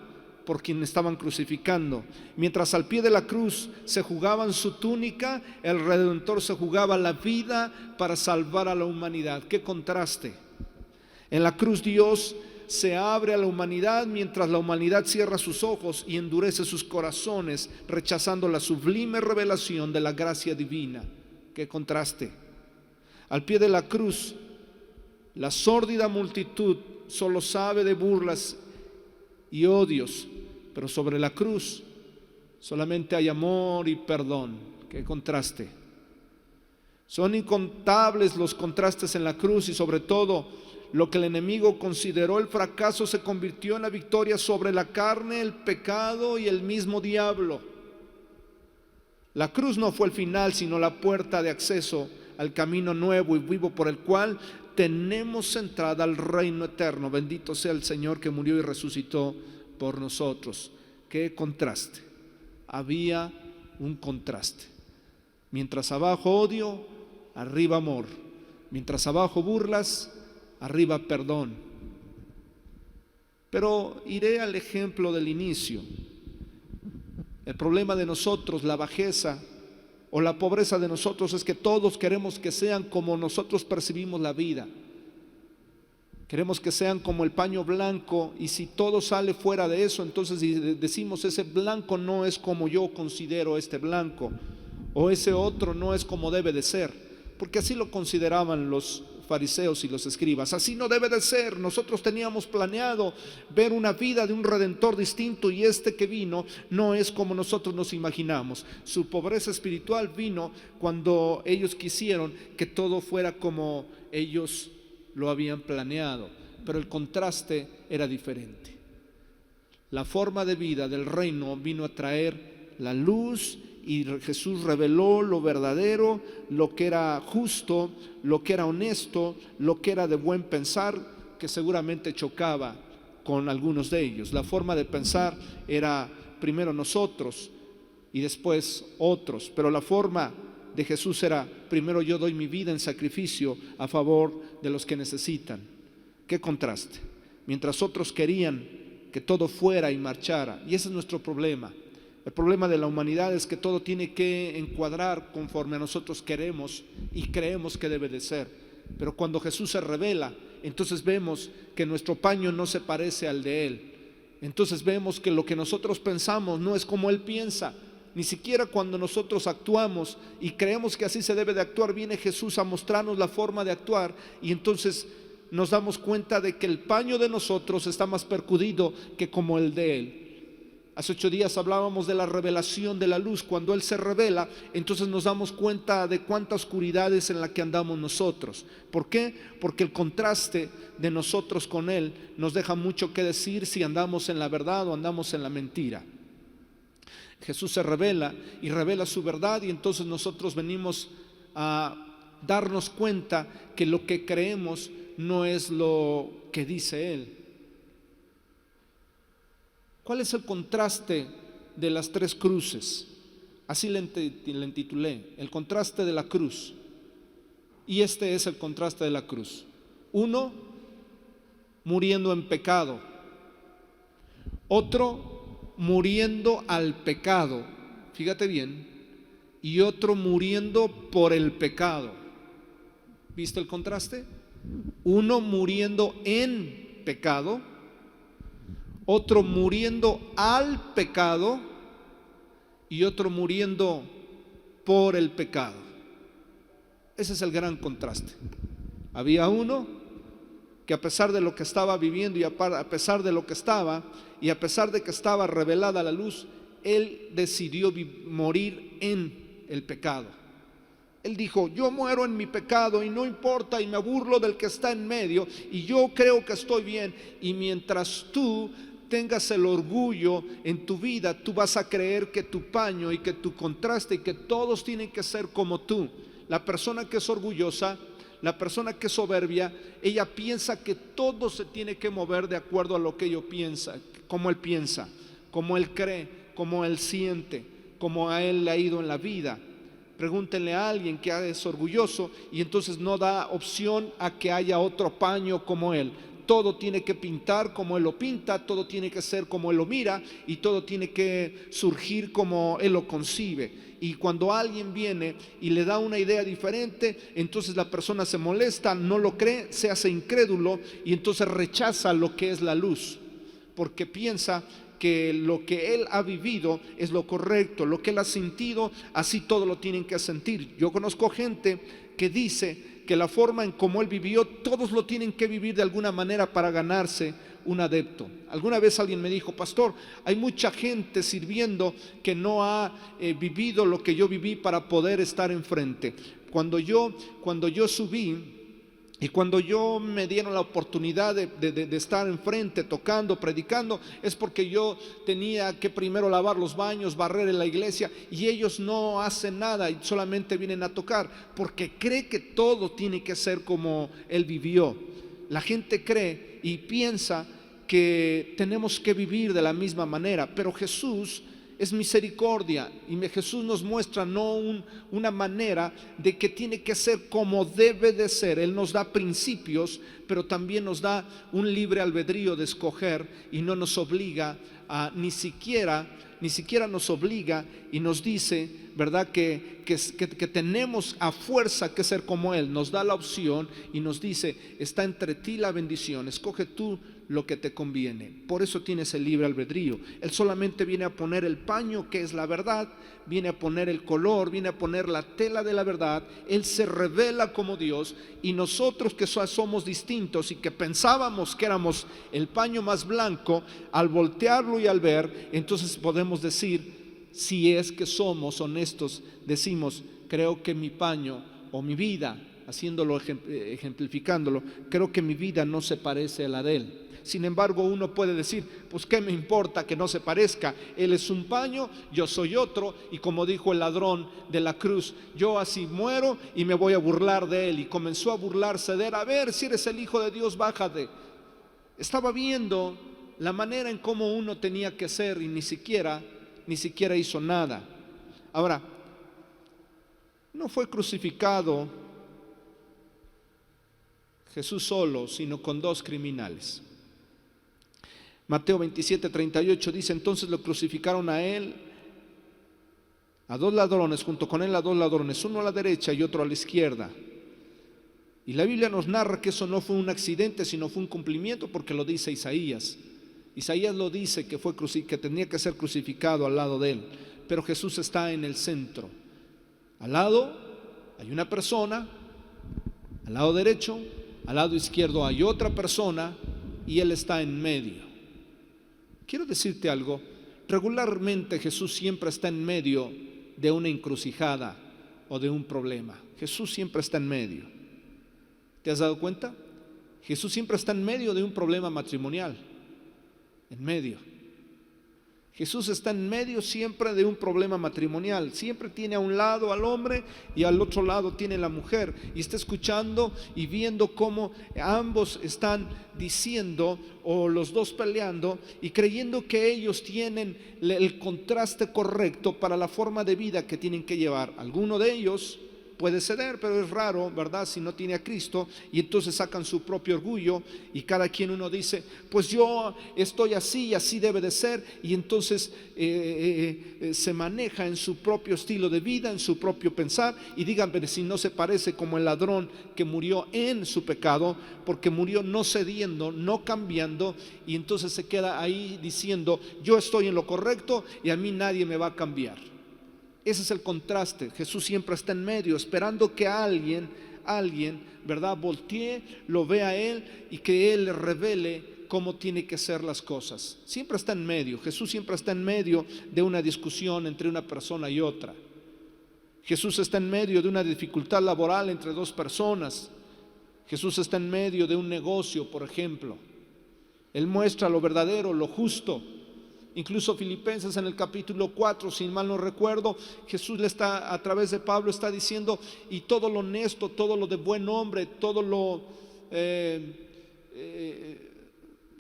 por quien estaban crucificando. Mientras al pie de la cruz se jugaban su túnica, el Redentor se jugaba la vida para salvar a la humanidad. ¡Qué contraste! En la cruz Dios se abre a la humanidad, mientras la humanidad cierra sus ojos y endurece sus corazones, rechazando la sublime revelación de la gracia divina. ¡Qué contraste! Al pie de la cruz, la sórdida multitud solo sabe de burlas y odios, pero sobre la cruz solamente hay amor y perdón. ¡Qué contraste! Son incontables los contrastes en la cruz, y sobre todo lo que el enemigo consideró el fracaso se convirtió en la victoria sobre la carne, el pecado y el mismo diablo. La cruz no fue el final, sino la puerta de acceso al camino nuevo y vivo por el cual tenemos entrada al reino eterno. Bendito sea el Señor que murió y resucitó por nosotros. ¡Qué contraste! Había un contraste. Mientras abajo odio, arriba amor. Mientras abajo burlas, arriba perdón. Pero iré al ejemplo del inicio. El problema de nosotros, la bajeza o la pobreza de nosotros, es que todos queremos que sean como nosotros percibimos la vida. Queremos que sean como el paño blanco, y si todo sale fuera de eso, entonces decimos: ese blanco no es como yo considero este blanco, o ese otro no es como debe de ser, porque así lo consideraban los fariseos y los escribas. Así no debe de ser. Nosotros teníamos planeado ver una vida de un redentor distinto, y este que vino no es como nosotros nos imaginamos. Su pobreza espiritual vino cuando ellos quisieron que todo fuera como ellos lo habían planeado, pero el contraste era diferente. La forma de vida del reino vino a traer la luz, y Jesús reveló lo verdadero, lo que era justo, lo que era honesto, lo que era de buen pensar, que seguramente chocaba con algunos de ellos. La forma de pensar era primero nosotros y después otros, pero la forma de Jesús era: primero yo doy mi vida en sacrificio a favor de los que necesitan. ¿Qué contraste? Mientras otros querían que todo fuera y marchara, y ese es nuestro problema. El problema de la humanidad es que todo tiene que encuadrar conforme a nosotros queremos y creemos que debe de ser. Pero cuando Jesús se revela, entonces vemos que nuestro paño no se parece al de Él. Entonces vemos que lo que nosotros pensamos no es como Él piensa. Ni siquiera cuando nosotros actuamos y creemos que así se debe de actuar, viene Jesús a mostrarnos la forma de actuar, y entonces nos damos cuenta de que el paño de nosotros está más percudido que como el de Él. Hace 8 días hablábamos de la revelación de la luz. Cuando Él se revela, entonces nos damos cuenta de cuánta oscuridad es en la que andamos nosotros. ¿Por qué? Porque el contraste de nosotros con Él nos deja mucho que decir si andamos en la verdad o andamos en la mentira. Jesús se revela y revela su verdad, y entonces nosotros venimos a darnos cuenta que lo que creemos no es lo que dice Él. ¿Cuál es el contraste de las 3 cruces? Así le intitulé, el contraste de la cruz. Y este es el contraste de la cruz. Uno, muriendo en pecado. Otro, muriendo al pecado. Fíjate bien. Y otro, muriendo por el pecado. ¿Viste el contraste? Uno muriendo en pecado, otro muriendo al pecado, y otro muriendo por el pecado. Ese es el gran contraste. Había uno que, a pesar de lo que estaba viviendo y a pesar de lo que estaba, y a pesar de que estaba revelada la luz, él decidió morir en el pecado. Él dijo: yo muero en mi pecado y no importa, y me burlo del que está en medio, y yo creo que estoy bien. Y mientras tú tengas el orgullo en tu vida, tú vas a creer que tu paño y que tu contraste y que todos tienen que ser como tú. La persona que es orgullosa, la persona que es soberbia, ella piensa que todo se tiene que mover de acuerdo a lo que ella piensa, como él piensa, como él cree, como él siente, como a él le ha ido en la vida. Pregúntenle a alguien que es orgulloso y entonces no da opción a que haya otro paño como él. Todo tiene que pintar como él lo pinta, todo tiene que ser como él lo mira, y todo tiene que surgir como él lo concibe. Y cuando alguien viene y le da una idea diferente, entonces la persona se molesta, no lo cree, se hace incrédulo, y entonces rechaza lo que es la luz, porque piensa que lo que él ha vivido es lo correcto, lo que él ha sentido, así todo lo tienen que sentir. Yo conozco gente que dice que la forma en cómo él vivió, todos lo tienen que vivir de alguna manera para ganarse un adepto. Alguna vez alguien me dijo: pastor, hay mucha gente sirviendo que no ha vivido lo que yo viví para poder estar enfrente. Cuando yo subí, y cuando yo me dieron la oportunidad de estar enfrente, tocando, predicando, es porque yo tenía que primero lavar los baños, barrer en la iglesia, y ellos no hacen nada y solamente vienen a tocar, porque cree que todo tiene que ser como él vivió. La gente cree y piensa que tenemos que vivir de la misma manera, pero Jesús es misericordia, y Jesús nos muestra no una manera de que tiene que ser como debe de ser. Él nos da principios, pero también nos da un libre albedrío de escoger, y no nos obliga a ni siquiera ni siquiera nos obliga y nos dice, ¿verdad?, que tenemos a fuerza que ser como Él. Nos da la opción y nos dice, está entre ti la bendición, escoge tú lo que te conviene. Por eso tienes el libre albedrío. Él solamente viene a poner el paño, que es la verdad, viene a poner el color, viene a poner la tela de la verdad. Él se revela como Dios, y nosotros que somos distintos y que pensábamos que éramos el paño más blanco, al voltearlo y al ver, entonces podemos decir, si es que somos honestos, decimos, creo que mi paño o mi vida, haciéndolo, ejemplificándolo, creo que mi vida no se parece a la de Él. Sin embargo, uno puede decir, pues qué me importa que no se parezca, Él es un paño, yo soy otro, y como dijo el ladrón de la cruz, yo así muero y me voy a burlar de Él. Y comenzó a burlarse de Él. A ver, si eres el Hijo de Dios, bájate. Estaba viendo la manera en cómo uno tenía que ser, y ni siquiera hizo nada. Ahora, no fue crucificado Jesús solo, sino con dos criminales. Mateo 27:38 dice, entonces lo crucificaron a Él, a dos ladrones, junto con Él a dos ladrones, uno a la derecha y otro a la izquierda. Y la Biblia nos narra que eso no fue un accidente, sino fue un cumplimiento, porque lo dice Isaías. Isaías lo dice que tenía que ser crucificado al lado de Él, pero Jesús está en el centro. Al lado hay una persona, al lado derecho, al lado izquierdo hay otra persona, y Él está en medio. Quiero decirte algo, regularmente Jesús siempre está en medio de una encrucijada o de un problema. Jesús siempre está en medio. ¿Te has dado cuenta? Jesús siempre está en medio de un problema matrimonial, en medio. Jesús está en medio siempre de un problema matrimonial. Siempre tiene a un lado al hombre y al otro lado tiene la mujer, y está escuchando y viendo cómo ambos están diciendo, o los dos peleando, y creyendo que ellos tienen el contraste correcto para la forma de vida que tienen que llevar. Alguno de ellos puede ceder, pero es raro, ¿verdad?, si no tiene a Cristo, y entonces sacan su propio orgullo, y cada quien uno dice, pues yo estoy así y así debe de ser, y entonces se maneja en su propio estilo de vida, en su propio pensar. Y díganme si no se parece como el ladrón que murió en su pecado, porque murió no cediendo, no cambiando, y entonces se queda ahí diciendo, yo estoy en lo correcto y a mí nadie me va a cambiar. Ese es el contraste. Jesús siempre está en medio, esperando que alguien, ¿verdad?, voltee, lo vea a Él y que Él le revele cómo tiene que ser las cosas. Siempre está en medio. Jesús siempre está en medio de una discusión entre una persona y otra. Jesús está en medio de una dificultad laboral entre dos personas. Jesús está en medio de un negocio, por ejemplo. Él muestra lo verdadero, lo justo. Incluso Filipenses en el capítulo 4, si mal no recuerdo, Jesús le está, a través de Pablo, está diciendo, y todo lo honesto, todo lo de buen hombre, todo lo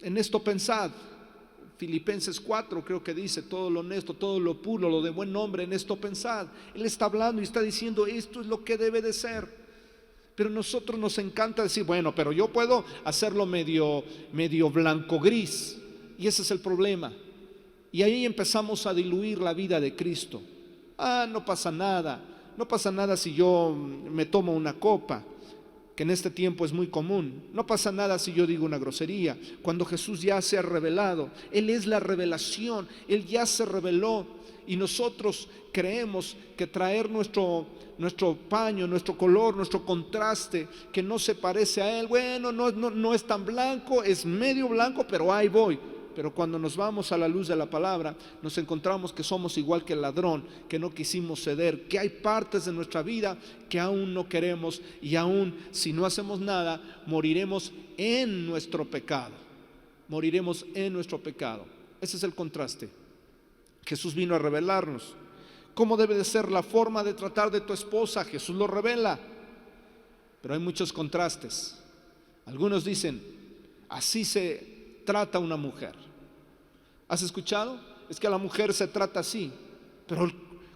en esto pensad. Filipenses 4 creo que dice, todo lo honesto, todo lo puro, lo de buen nombre, en esto pensad. Él está hablando y está diciendo, esto es lo que debe de ser. Pero a nosotros nos encanta decir, bueno, pero yo puedo hacerlo medio blanco gris, y ese es el problema. Y ahí empezamos a diluir la vida de Cristo. No pasa nada si yo me tomo una copa, que en este tiempo es muy común. No pasa nada si yo digo una grosería, cuando Jesús ya se ha revelado. Él es la revelación, Él ya se reveló, y nosotros creemos que traer nuestro paño, nuestro color, nuestro contraste, que no se parece a Él, bueno, no es tan blanco, es medio blanco, pero ahí voy. Pero cuando nos vamos a la luz de la palabra, nos encontramos que somos igual que el ladrón, que no quisimos ceder, que hay partes de nuestra vida que aún no queremos, y aún si no hacemos nada, moriremos en nuestro pecado. Moriremos en nuestro pecado. Ese es el contraste. Jesús vino a revelarnos cómo debe de ser la forma de tratar de tu esposa. Jesús lo revela, pero hay muchos contrastes. Algunos dicen, así se trata a una mujer. ¿Has escuchado? Es que a la mujer se trata así. Pero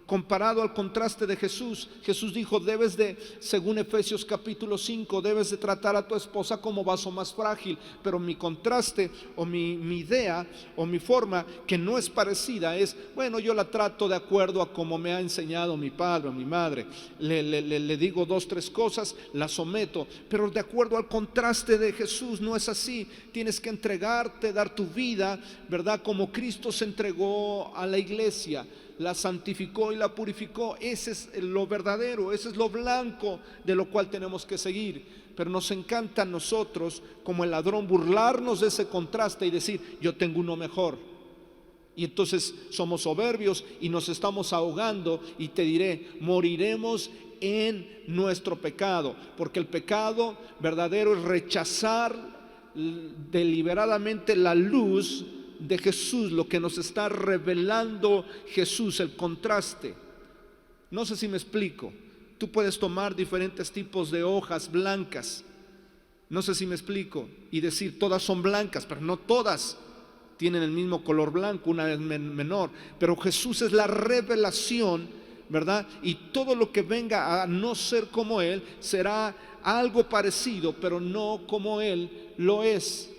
comparado al contraste de Jesús. Jesús dijo, según Efesios capítulo 5, debes de tratar a tu esposa como vaso más frágil. Pero mi contraste o mi idea o mi forma, que no es parecida, es, bueno, yo la trato de acuerdo a como me ha enseñado mi padre o mi madre. Le digo 2, 3 cosas, la someto, pero de acuerdo al contraste de Jesús no es así. Tienes que entregarte, dar tu vida, ¿verdad? Como Cristo se entregó a la iglesia, la santificó y la purificó. Ese es lo verdadero, ese es lo blanco de lo cual tenemos que seguir. Pero nos encanta a nosotros, como el ladrón, burlarnos de ese contraste y decir, yo tengo uno mejor. Y entonces somos soberbios y nos estamos ahogando. Y te diré, moriremos en nuestro pecado, porque el pecado verdadero es rechazar deliberadamente la luz de Jesús, lo que nos está revelando Jesús, el contraste. No sé si me explico. Tú puedes tomar diferentes tipos de hojas blancas, no sé si me explico, y decir todas son blancas, pero no todas tienen el mismo color blanco, una es menor. Pero Jesús es la revelación, ¿verdad? Y todo lo que venga a no ser como Él será algo parecido, pero no como Él lo es.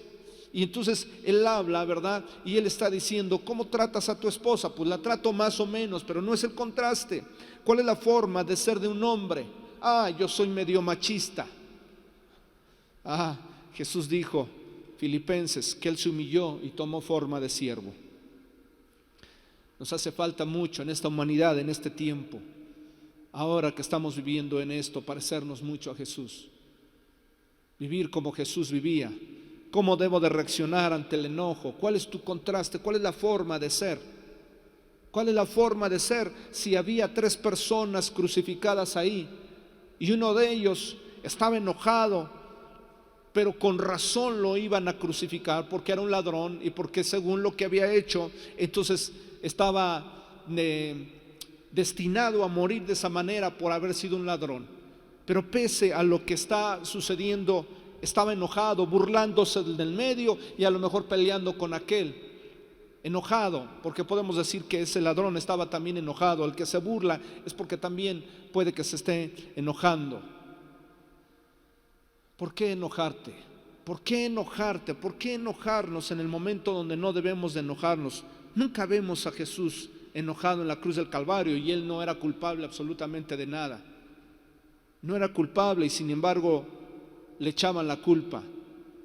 Y entonces Él habla, ¿verdad? Y Él está diciendo, ¿cómo tratas a tu esposa? Pues la trato más o menos, pero no es el contraste. ¿Cuál es la forma de ser de un hombre? Yo soy medio machista. Jesús dijo, Filipenses, que Él se humilló y tomó forma de siervo. Nos hace falta mucho en esta humanidad, en este tiempo, ahora que estamos viviendo en esto, parecernos mucho a Jesús. Vivir como Jesús vivía. ¿Cómo debo de reaccionar ante el enojo? ¿Cuál es tu contraste? ¿Cuál es la forma de ser? ¿Cuál es la forma de ser? Si había 3 personas crucificadas ahí y uno de ellos estaba enojado, pero con razón lo iban a crucificar porque era un ladrón y porque según lo que había hecho, entonces estaba destinado a morir de esa manera por haber sido un ladrón. Pero pese a lo que está sucediendo, estaba enojado, burlándose del medio y a lo mejor peleando con aquel. Enojado, porque podemos decir que ese ladrón estaba también enojado. El que se burla es porque también puede que se esté enojando. ¿Por qué enojarte? ¿Por qué enojarte? ¿Por qué enojarnos en el momento donde no debemos de enojarnos? Nunca vemos a Jesús enojado en la cruz del Calvario y Él no era culpable absolutamente de nada. No era culpable y sin embargo le echaban la culpa.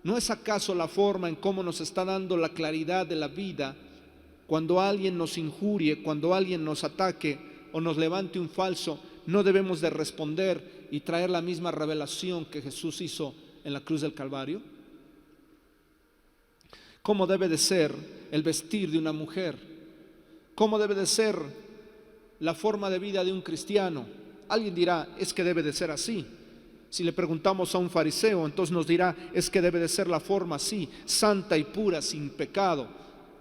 ¿No es acaso la forma en cómo nos está dando la claridad de la vida cuando alguien nos injurie, cuando alguien nos ataque o nos levante un falso? No debemos de responder y traer la misma revelación que Jesús hizo en la cruz del Calvario. ¿Cómo debe de ser el vestir de una mujer? ¿Cómo debe de ser la forma de vida de un cristiano? Alguien dirá, es que debe de ser así. Si le preguntamos a un fariseo, entonces nos dirá, es que debe de ser la forma así, santa y pura, sin pecado.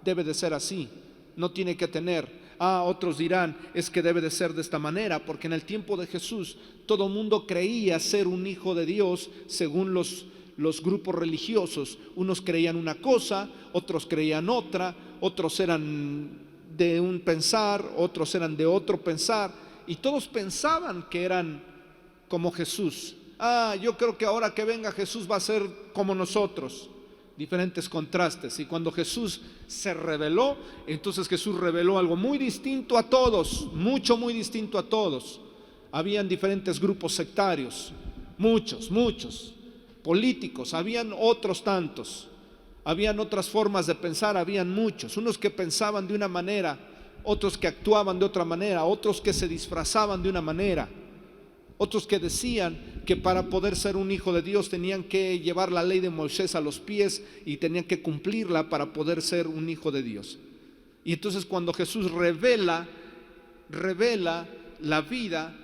Debe de ser así, no tiene que tener. Otros dirán, es que debe de ser de esta manera, porque en el tiempo de Jesús todo mundo creía ser un hijo de Dios según los grupos religiosos. Unos creían una cosa, otros creían otra, otros eran de un pensar, otros eran de otro pensar, y todos pensaban que eran como Jesús. Yo creo que ahora que venga Jesús va a ser como nosotros. Diferentes contrastes. Y cuando Jesús se reveló, entonces Jesús reveló algo muy distinto a todos, muy distinto a todos. Habían diferentes grupos sectarios, muchos políticos, habían otros tantos, habían otras formas de pensar, habían muchos, unos que pensaban de una manera, otros que actuaban de otra manera, otros que se disfrazaban de una manera, otros que decían que para poder ser un hijo de Dios tenían que llevar la ley de Moisés a los pies y tenían que cumplirla para poder ser un hijo de Dios. Y entonces cuando Jesús revela la vida,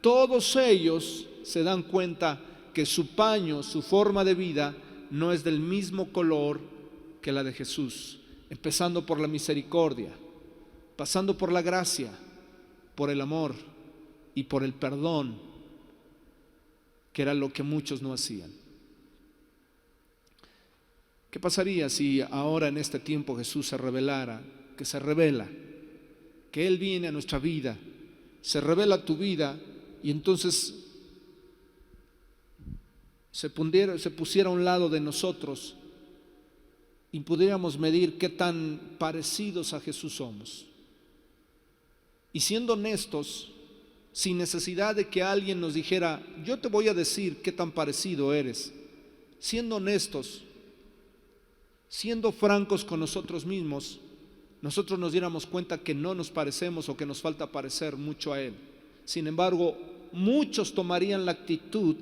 todos ellos se dan cuenta que su paño, su forma de vida no es del mismo color que la de Jesús, empezando por la misericordia, pasando por la gracia, por el amor y por el perdón, que era lo que muchos no hacían. ¿Qué pasaría si ahora en este tiempo Jesús se revelara, que se revela, que Él viene a nuestra vida se revela tu vida y entonces se pusiera a un lado de nosotros y pudiéramos medir qué tan parecidos a Jesús somos. Y siendo honestos, sin necesidad de que alguien nos dijera, yo te voy a decir qué tan parecido eres, siendo honestos, siendo francos con nosotros mismos, nosotros nos diéramos cuenta que no nos parecemos o que nos falta parecer mucho a Él. Sin embargo, muchos tomarían la actitud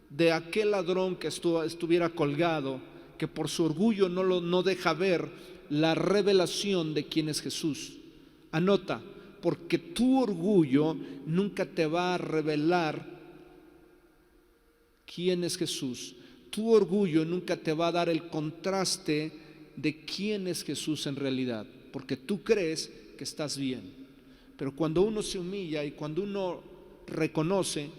de aquel ladrón que estuviera colgado, que por su orgullo no deja ver la revelación de quién es Jesús. Anota, porque tu orgullo nunca te va a revelar quién es Jesús. Tu orgullo nunca te va a dar el contraste de quién es Jesús en realidad, porque tú crees que estás bien. Pero cuando uno se humilla y cuando uno reconoce,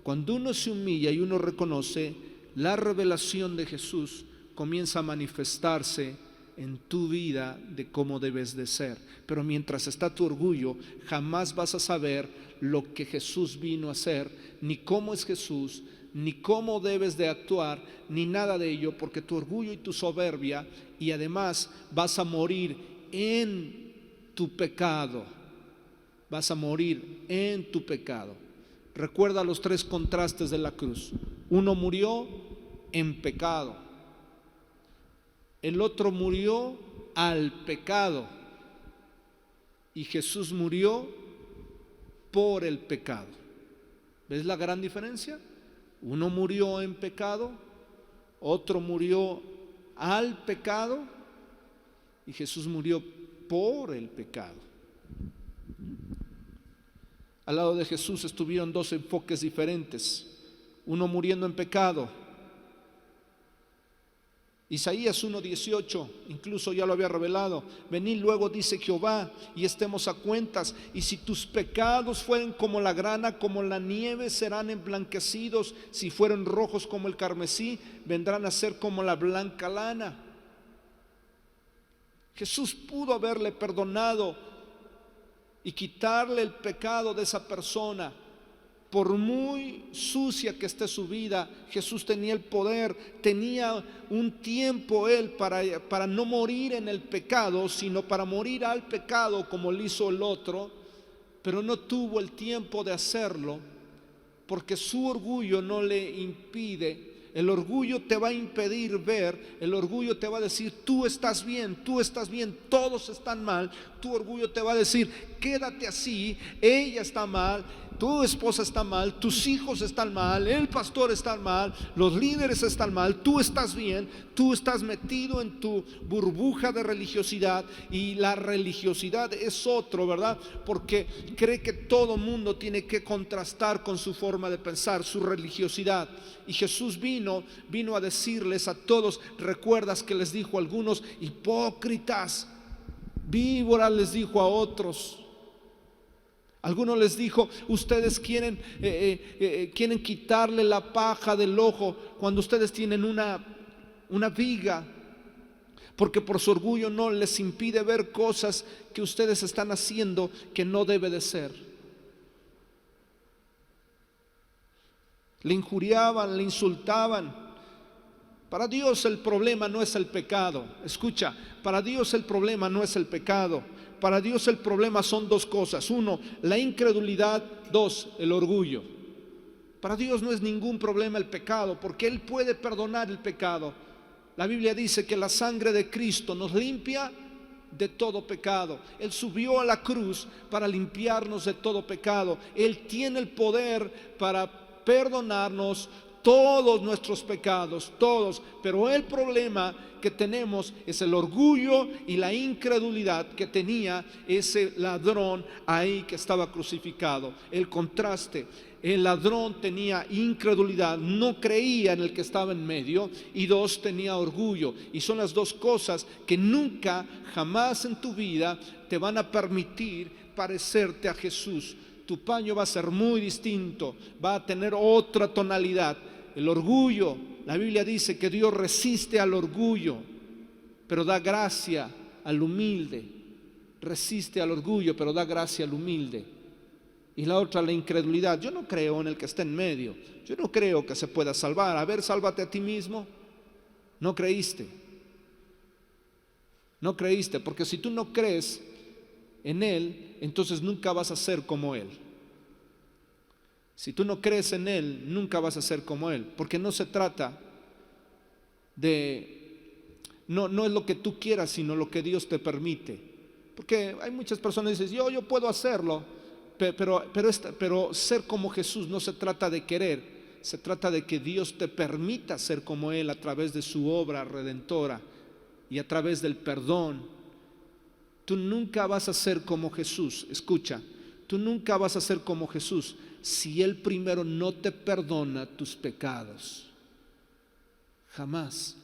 cuando uno se humilla y uno reconoce, la revelación de Jesús comienza a manifestarse en tu vida de cómo debes de ser. Pero mientras está tu orgullo, jamás vas a saber lo que Jesús vino a hacer, ni cómo es Jesús, ni cómo debes de actuar, ni nada de ello, porque tu orgullo y tu soberbia, y además vas a morir en tu pecado, vas a morir en tu pecado. Recuerda los tres contrastes de la cruz. Uno murió en pecado, el otro murió al pecado y Jesús murió por el pecado. ¿Ves la gran diferencia? Uno murió en pecado, otro murió al pecado y Jesús murió por el pecado. Al lado de Jesús estuvieron dos enfoques diferentes, uno muriendo en pecado. Isaías 1:18 incluso ya lo había revelado. Venid luego, dice Jehová, y estemos a cuentas, y si tus pecados fueren como la grana, como la nieve, serán emblanquecidos; si fueren rojos como el carmesí, vendrán a ser como la blanca lana. Jesús pudo haberle perdonado y quitarle el pecado de esa persona. Por muy sucia que esté su vida, Jesús tenía el poder, tenía un tiempo Él para no morir en el pecado, sino para morir al pecado como lo hizo el otro, pero no tuvo el tiempo de hacerlo porque su orgullo no le impide. El orgullo te va a impedir ver, el orgullo te va a decir, tú estás bien, todos están mal. Tu orgullo te va a decir, quédate así, ella está mal, tu esposa está mal, tus hijos están mal, el pastor está mal, los líderes están mal, tú estás bien, tú estás metido en tu burbuja de religiosidad. Y la religiosidad es otro, ¿verdad? Porque cree que todo mundo tiene que contrastar con su forma de pensar, su religiosidad. Y Jesús vino a decirles a todos, ¿recuerdas que les dijo a algunos? Hipócritas, víboras les dijo a otros. Algunos les dijo, ustedes quieren quitarle la paja del ojo cuando ustedes tienen una viga, porque por su orgullo no les impide ver cosas que ustedes están haciendo que no debe de ser. Le injuriaban, le insultaban. Para Dios el problema no es el pecado. Escucha, para Dios el problema no es el pecado. Para Dios el problema son dos cosas. Uno, la incredulidad. Dos, el orgullo. Para Dios no es ningún problema el pecado, porque Él puede perdonar el pecado. La Biblia dice que la sangre de Cristo nos limpia de todo pecado. Él subió a la cruz para limpiarnos de todo pecado. Él tiene el poder para perdonarnos todos nuestros pecados, todos. Pero el problema que tenemos es el orgullo y la incredulidad que tenía ese ladrón ahí que estaba crucificado. El contraste: el ladrón tenía incredulidad, no creía en el que estaba en medio, y dos, tenía orgullo. Y son las dos cosas que nunca, jamás en tu vida te van a permitir parecerte a Jesús. Tu paño va a ser muy distinto, va a tener otra tonalidad. El orgullo, la Biblia dice que Dios resiste al orgullo, pero da gracia al humilde. Resiste al orgullo, pero da gracia al humilde. Y la otra, la incredulidad. Yo no creo en el que está en medio. Yo no creo que se pueda salvar. A ver, sálvate a ti mismo. No creíste. No creíste, porque si tú no crees en Él, entonces nunca vas a ser como Él. Si tú no crees en Él, nunca vas a ser como Él, porque no se trata de, no es lo que tú quieras, sino lo que Dios te permite. Porque hay muchas personas que dicen, yo puedo hacerlo, pero ser como Jesús no se trata de querer, se trata de que Dios te permita ser como Él a través de su obra redentora y a través del perdón. Tú nunca vas a ser como Jesús. Escucha, tú nunca vas a ser como Jesús si Él primero no te perdona tus pecados. Jamás.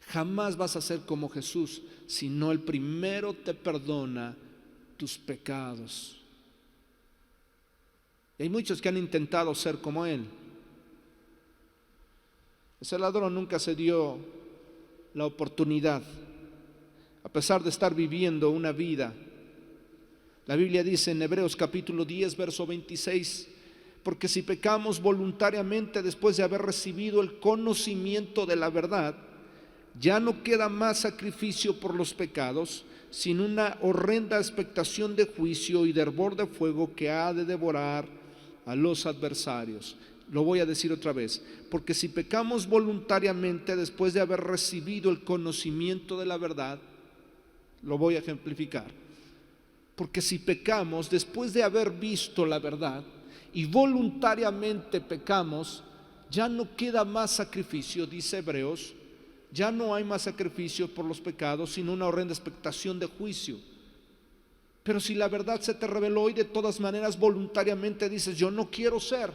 Jamás vas a ser como Jesús si no Él primero te perdona tus pecados. Y hay muchos que han intentado ser como Él. Ese ladrón nunca se dio la oportunidad, a pesar de estar viviendo una vida. La Biblia dice en Hebreos capítulo 10, verso 26, porque si pecamos voluntariamente después de haber recibido el conocimiento de la verdad, ya no queda más sacrificio por los pecados, sino una horrenda expectación de juicio y de hervor de fuego que ha de devorar a los adversarios. Lo voy a decir otra vez, porque si pecamos voluntariamente después de haber recibido el conocimiento de la verdad, lo voy a ejemplificar, porque si pecamos después de haber visto la verdad y voluntariamente pecamos, ya no queda más sacrificio, dice Hebreos, ya no hay más sacrificio por los pecados, sino una horrenda expectación de juicio. Pero si la verdad se te reveló y de todas maneras voluntariamente dices, yo no quiero ser,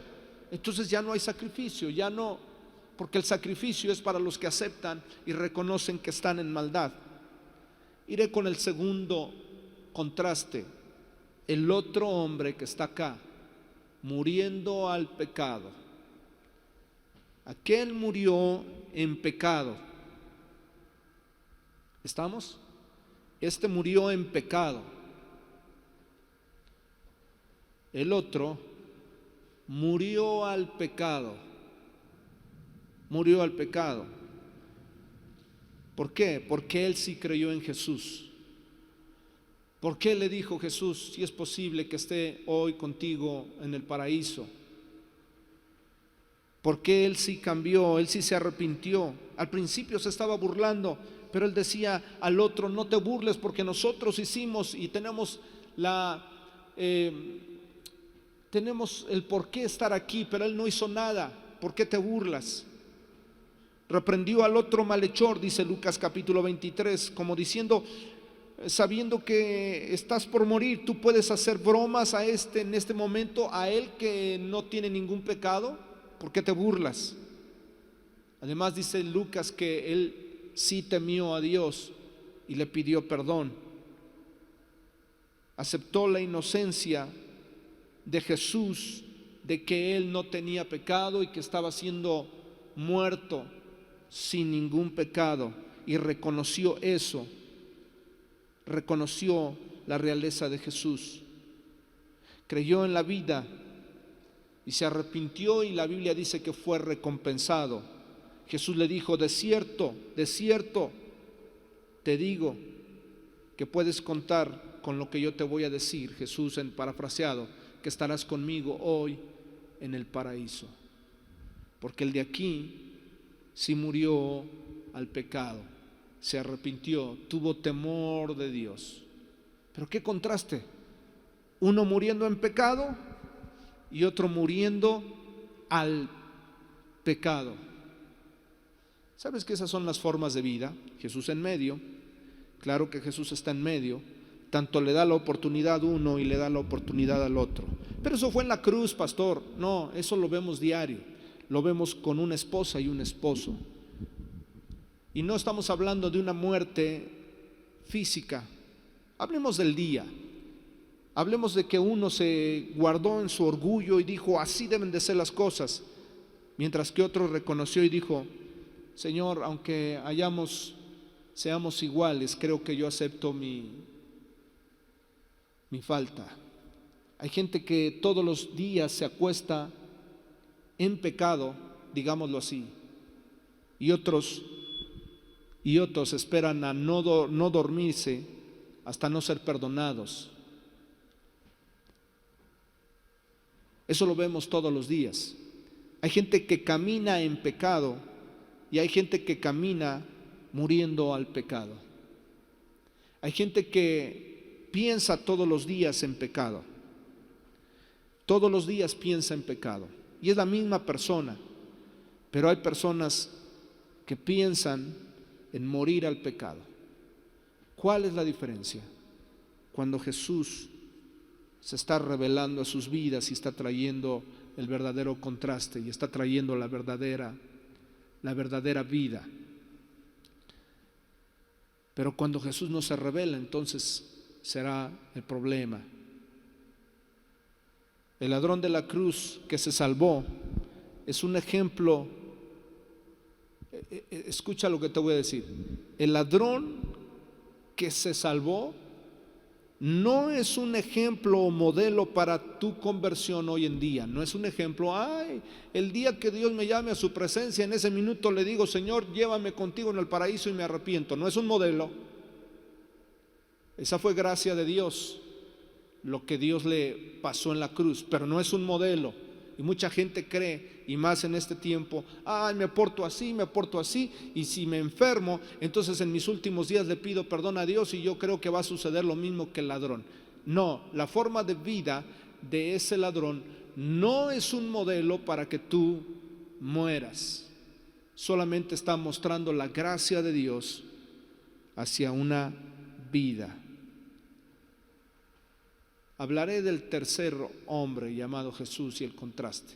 entonces ya no hay sacrificio, ya no, porque el sacrificio es para los que aceptan y reconocen que están en maldad. Iré con el segundo contraste, el otro hombre que está acá, muriendo al pecado. Aquel murió en pecado. ¿Estamos? Este murió en pecado. El otro murió al pecado. Murió al pecado. ¿Por qué? Porque él sí creyó en Jesús. ¿Por qué le dijo Jesús, si es posible que esté hoy contigo en el paraíso? Porque él sí cambió, él sí se arrepintió. Al principio se estaba burlando, pero él decía al otro, no te burles porque nosotros hicimos y tenemos el por qué estar aquí, pero él no hizo nada. ¿Por qué te burlas? Reprendió al otro malhechor, dice Lucas capítulo 23, como diciendo, sabiendo que estás por morir, tú puedes hacer bromas a en este momento, a él que no tiene ningún pecado. ¿Por qué te burlas? Además dice Lucas que él sí temió a Dios y le pidió perdón. Aceptó la inocencia de Jesús, de que él no tenía pecado y que estaba siendo muerto sin ningún pecado, y reconoció eso, reconoció la realeza de Jesús, creyó en la vida y se arrepintió, y la Biblia dice que fue recompensado. Jesús le dijo, de cierto te digo que puedes contar con lo que yo te voy a decir. Jesús, en parafraseado, que estarás conmigo hoy en el paraíso. Porque el de aquí sí murió al pecado, se arrepintió, tuvo temor de Dios. Pero qué contraste, uno muriendo en pecado y otro muriendo al pecado. ¿Sabes que esas son las formas de vida? Jesús en medio, claro que Jesús está en medio, tanto le da la oportunidad a uno y le da la oportunidad al otro. Pero eso fue en la cruz, pastor. No, eso lo vemos diario, lo vemos con una esposa y un esposo. Y no estamos hablando de una muerte física, hablemos del día. Hablemos de que uno se guardó en su orgullo y dijo, así deben de ser las cosas, mientras que otro reconoció y dijo, Señor, aunque seamos iguales, creo que yo acepto mi falta. Hay gente que todos los días se acuesta en pecado, digámoslo así, y otros esperan a no dormirse hasta no ser perdonados. Eso lo vemos todos los días. Hay gente que camina en pecado y hay gente que camina muriendo al pecado. Hay gente que piensa todos los días en pecado. Todos los días piensa en pecado. Y es la misma persona. Pero hay personas que piensan en morir al pecado. ¿Cuál es la diferencia? Cuando Jesús se está revelando a sus vidas y está trayendo el verdadero contraste y está trayendo la verdadera vida. Pero cuando Jesús no se revela, entonces será el problema. El ladrón de la cruz que se salvó es un ejemplo. Escucha lo que te voy a decir. El ladrón que se salvó no es un ejemplo o modelo para tu conversión hoy en día. No es un ejemplo, el día que Dios me llame a su presencia, en ese minuto le digo, Señor, llévame contigo en el paraíso y me arrepiento. No es un modelo. Esa fue gracia de Dios, lo que Dios le pasó en la cruz, pero no es un modelo. Y mucha gente cree, y más en este tiempo, me porto así, y si me enfermo, entonces en mis últimos días le pido perdón a Dios y yo creo que va a suceder lo mismo que el ladrón. No, la forma de vida de ese ladrón no es un modelo para que tú mueras. Solamente está mostrando la gracia de Dios hacia una vida. Hablaré del tercer hombre llamado Jesús y el contraste.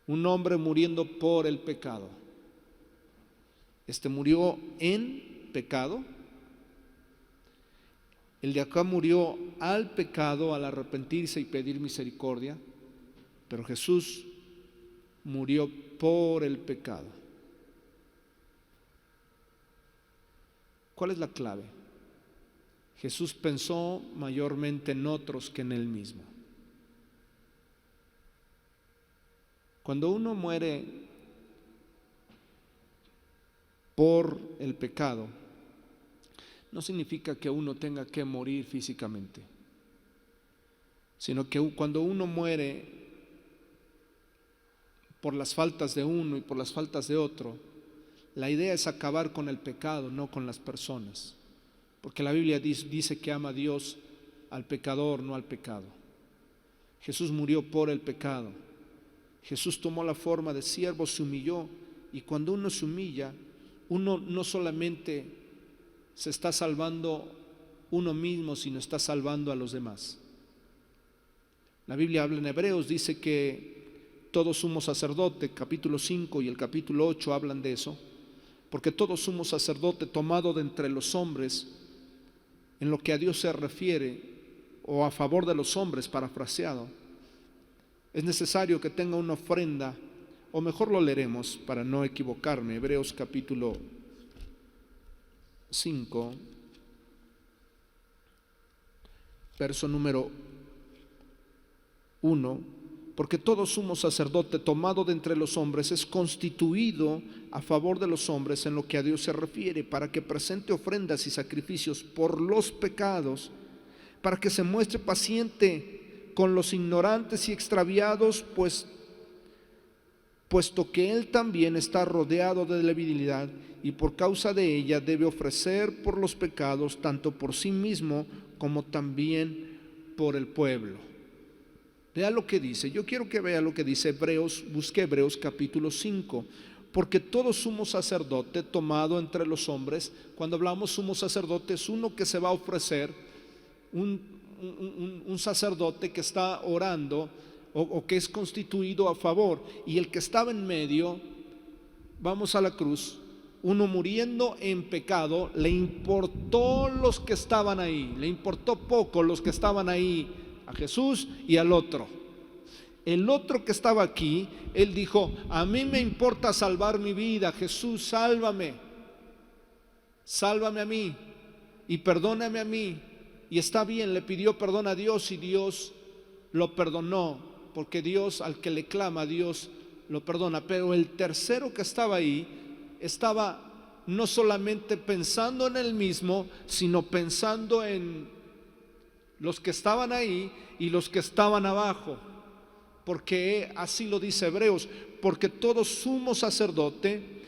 Un hombre muriendo por el pecado. Este murió en pecado. El de acá murió al pecado, al arrepentirse y pedir misericordia. Pero Jesús murió por el pecado. ¿Cuál es la clave? Jesús pensó mayormente en otros que en él mismo. Cuando uno muere por el pecado, no significa que uno tenga que morir físicamente, sino que cuando uno muere por las faltas de uno y por las faltas de otro, la idea es acabar con el pecado, no con las personas. Porque la Biblia dice que ama a Dios al pecador, no al pecado. Jesús murió por el pecado. Jesús tomó la forma de siervo, se humilló. Y cuando uno se humilla, uno no solamente se está salvando uno mismo, sino está salvando a los demás. La Biblia habla en Hebreos, dice que todo sumo sacerdote, capítulo 5 y el capítulo 8 hablan de eso. Porque todo sumo sacerdote tomado de entre los hombres, en lo que a Dios se refiere, o a favor de los hombres, parafraseado, es necesario que tenga una ofrenda, o mejor lo leeremos para no equivocarme, Hebreos capítulo 5, verso número 1, porque todo sumo sacerdote tomado de entre los hombres es constituido a favor de los hombres en lo que a Dios se refiere, para que presente ofrendas y sacrificios por los pecados, para que se muestre paciente con los ignorantes y extraviados, puesto que él también está rodeado de debilidad y por causa de ella debe ofrecer por los pecados, tanto por sí mismo como también por el pueblo. Vea lo que dice, yo quiero que vea lo que dice Hebreos, busque Hebreos capítulo 5, porque todo sumo sacerdote tomado entre los hombres, cuando hablamos sumo sacerdote es uno que se va a ofrecer, un sacerdote que está orando o que es constituido a favor, y el que estaba en medio, vamos a la cruz, uno muriendo en pecado, le importó los que estaban ahí, le importó poco los que estaban ahí, a Jesús y al otro. El otro que estaba aquí, él dijo, a mí me importa salvar mi vida, Jesús, sálvame a mí y perdóname a mí Y está bien, le pidió perdón a Dios y Dios lo perdonó, porque Dios al que le clama, Dios lo perdona. Pero el tercero que estaba ahí estaba no solamente pensando en él mismo, sino pensando en los que estaban ahí y los que estaban abajo, porque así lo dice Hebreos, porque todo sumo sacerdote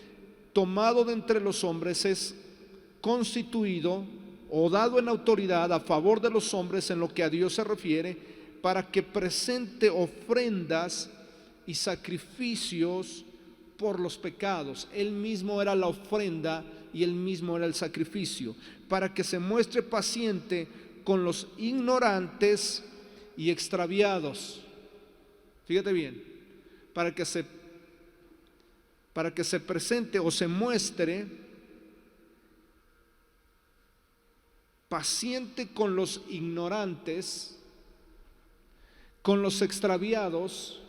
tomado de entre los hombres es constituido o dado en autoridad a favor de los hombres en lo que a Dios se refiere, para que presente ofrendas y sacrificios por los pecados. Él mismo era la ofrenda y él mismo era el sacrificio, para que se muestre paciente con los ignorantes y extraviados. Fíjate bien, para que se presente o se muestre paciente con los ignorantes, con los extraviados,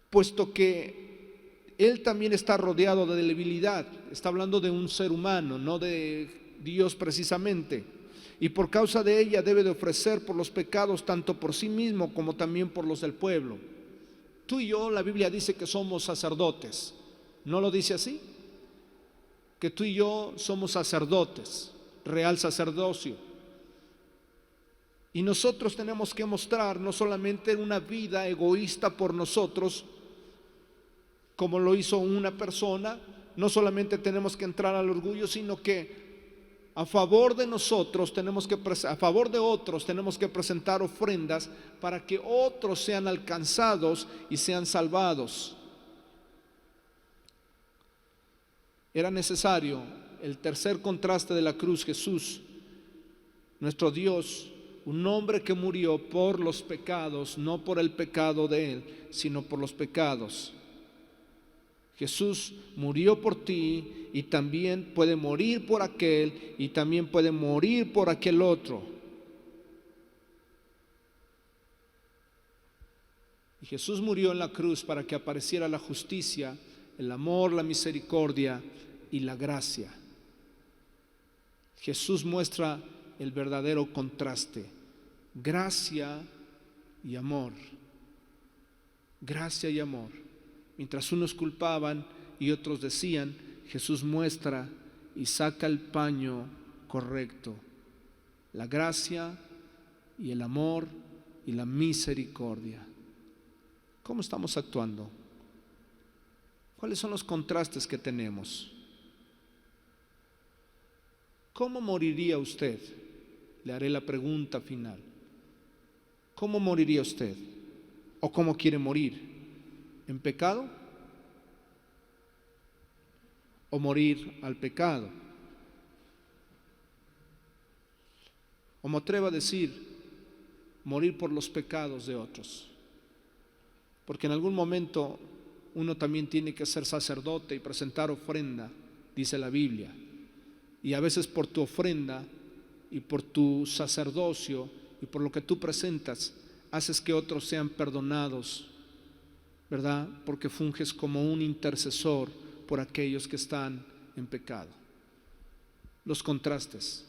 puesto que él también está rodeado de debilidad. Está hablando de un ser humano, no de Dios precisamente. Y por causa de ella debe de ofrecer por los pecados, tanto por sí mismo como también por los del pueblo. Tú y yo, la Biblia dice que somos sacerdotes. ¿No lo dice así? Que tú y yo somos sacerdotes, real sacerdocio. Y nosotros tenemos que mostrar no solamente una vida egoísta por nosotros, como lo hizo una persona. No solamente tenemos que entrar al orgullo, sino que a favor de nosotros a favor de otros tenemos que presentar ofrendas para que otros sean alcanzados y sean salvados. Era necesario el tercer contraste de la cruz. Jesús, nuestro Dios, un hombre que murió por los pecados, no por el pecado de él, sino por los pecados. Jesús murió por ti y también puede morir por aquel y también puede morir por aquel otro. Y Jesús murió en la cruz para que apareciera la justicia, el amor, la misericordia y la gracia. Jesús muestra el verdadero contraste: gracia y amor. Gracia y amor. Mientras unos culpaban y otros decían, Jesús muestra y saca el paño correcto: la gracia y el amor y la misericordia. ¿Cómo estamos actuando? ¿Cuáles son los contrastes que tenemos? ¿Cómo moriría usted? Le haré la pregunta final. ¿Cómo moriría usted? ¿O cómo quiere morir? ¿En pecado? ¿O morir al pecado? O me atrevo a decir, morir por los pecados de otros. Porque en algún momento uno también tiene que ser sacerdote y presentar ofrenda, dice la Biblia. Y a veces por tu ofrenda y por tu sacerdocio y por lo que tú presentas, haces que otros sean perdonados, ¿verdad? Porque funges como un intercesor por aquellos que están en pecado. Los contrastes.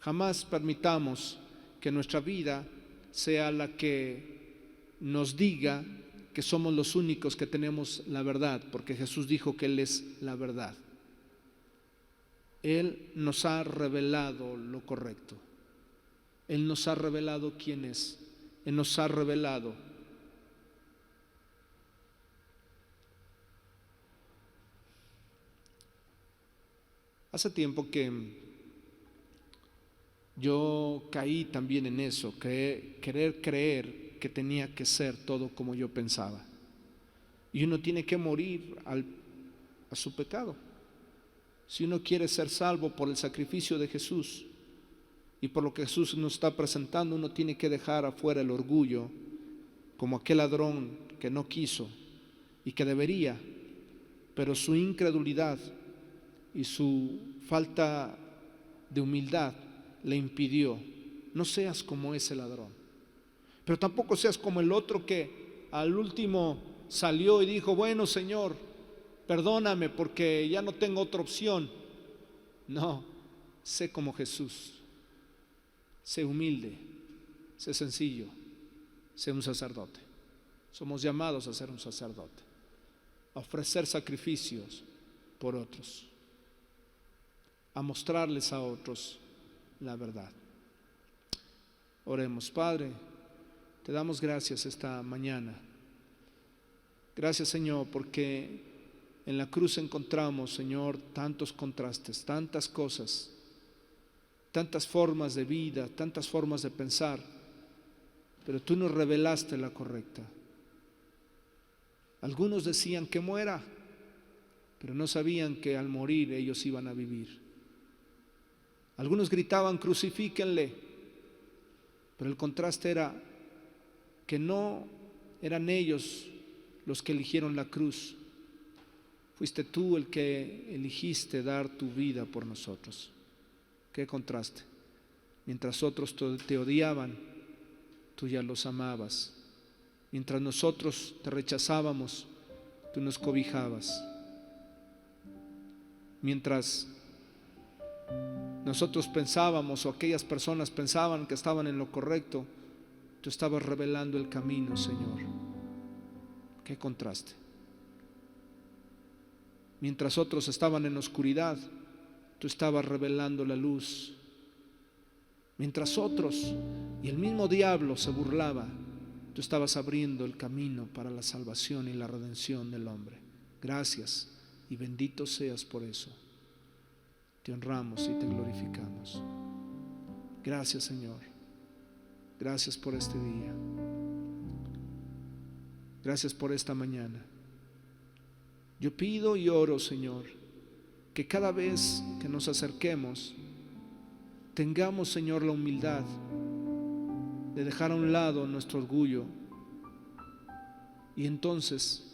Jamás permitamos que nuestra vida sea la que nos diga que somos los únicos que tenemos la verdad, porque Jesús dijo que Él es la verdad. Él nos ha revelado lo correcto. Él nos ha revelado quién es. Él nos ha revelado. Hace tiempo que yo caí también en eso, querer creer que tenía que ser todo como yo pensaba. Y uno tiene que morir a su pecado. Si uno quiere ser salvo por el sacrificio de Jesús y por lo que Jesús nos está presentando, uno tiene que dejar afuera el orgullo, como aquel ladrón que no quiso y que debería, pero su incredulidad y su falta de humildad le impidió. No seas como ese ladrón, pero tampoco seas como el otro que al último salió y dijo: bueno, Señor, perdóname porque ya no tengo otra opción. No, sé como Jesús. sé humilde, sé sencillo, sé un sacerdote. Somos llamados a ser un sacerdote, a ofrecer sacrificios por otros, a mostrarles a otros la verdad. Oremos. Padre, te damos gracias esta mañana. Gracias, Señor, porque en la cruz encontramos, Señor, tantos contrastes, tantas cosas, tantas formas de vida, tantas formas de pensar, pero tú nos revelaste la correcta. Algunos decían que muera, pero no sabían que al morir ellos iban a vivir. Algunos gritaban, crucifíquenle, pero el contraste era que no eran ellos los que eligieron la cruz. Fuiste tú el que eligiste dar tu vida por nosotros. Qué contraste. Mientras otros te odiaban, tú ya los amabas. Mientras nosotros te rechazábamos, tú nos cobijabas. Mientras nosotros pensábamos o aquellas personas pensaban que estaban en lo correcto, tú estabas revelando el camino, Señor. Qué contraste. Mientras otros estaban en oscuridad, tú estabas revelando la luz. Mientras otros y el mismo diablo se burlaba, tú estabas abriendo el camino para la salvación y la redención del hombre. Gracias y bendito seas por eso. Te honramos y te glorificamos. Gracias, Señor. Gracias por este día. Gracias por esta mañana. Yo pido y oro, Señor, que cada vez que nos acerquemos tengamos, Señor, la humildad de dejar a un lado nuestro orgullo y entonces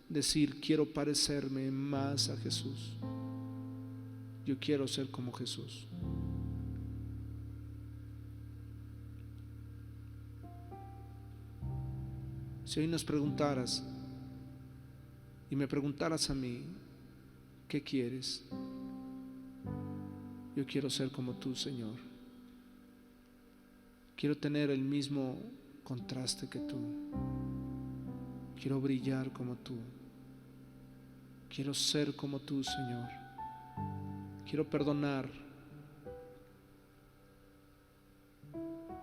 decir, quiero parecerme más a Jesús. Yo quiero ser como Jesús. Si hoy nos preguntaras y me preguntaras a mí, ¿qué quieres? Yo quiero ser como tú, Señor. Quiero tener el mismo contraste que tú. Quiero brillar como tú. Quiero ser como tú, Señor. Quiero perdonar.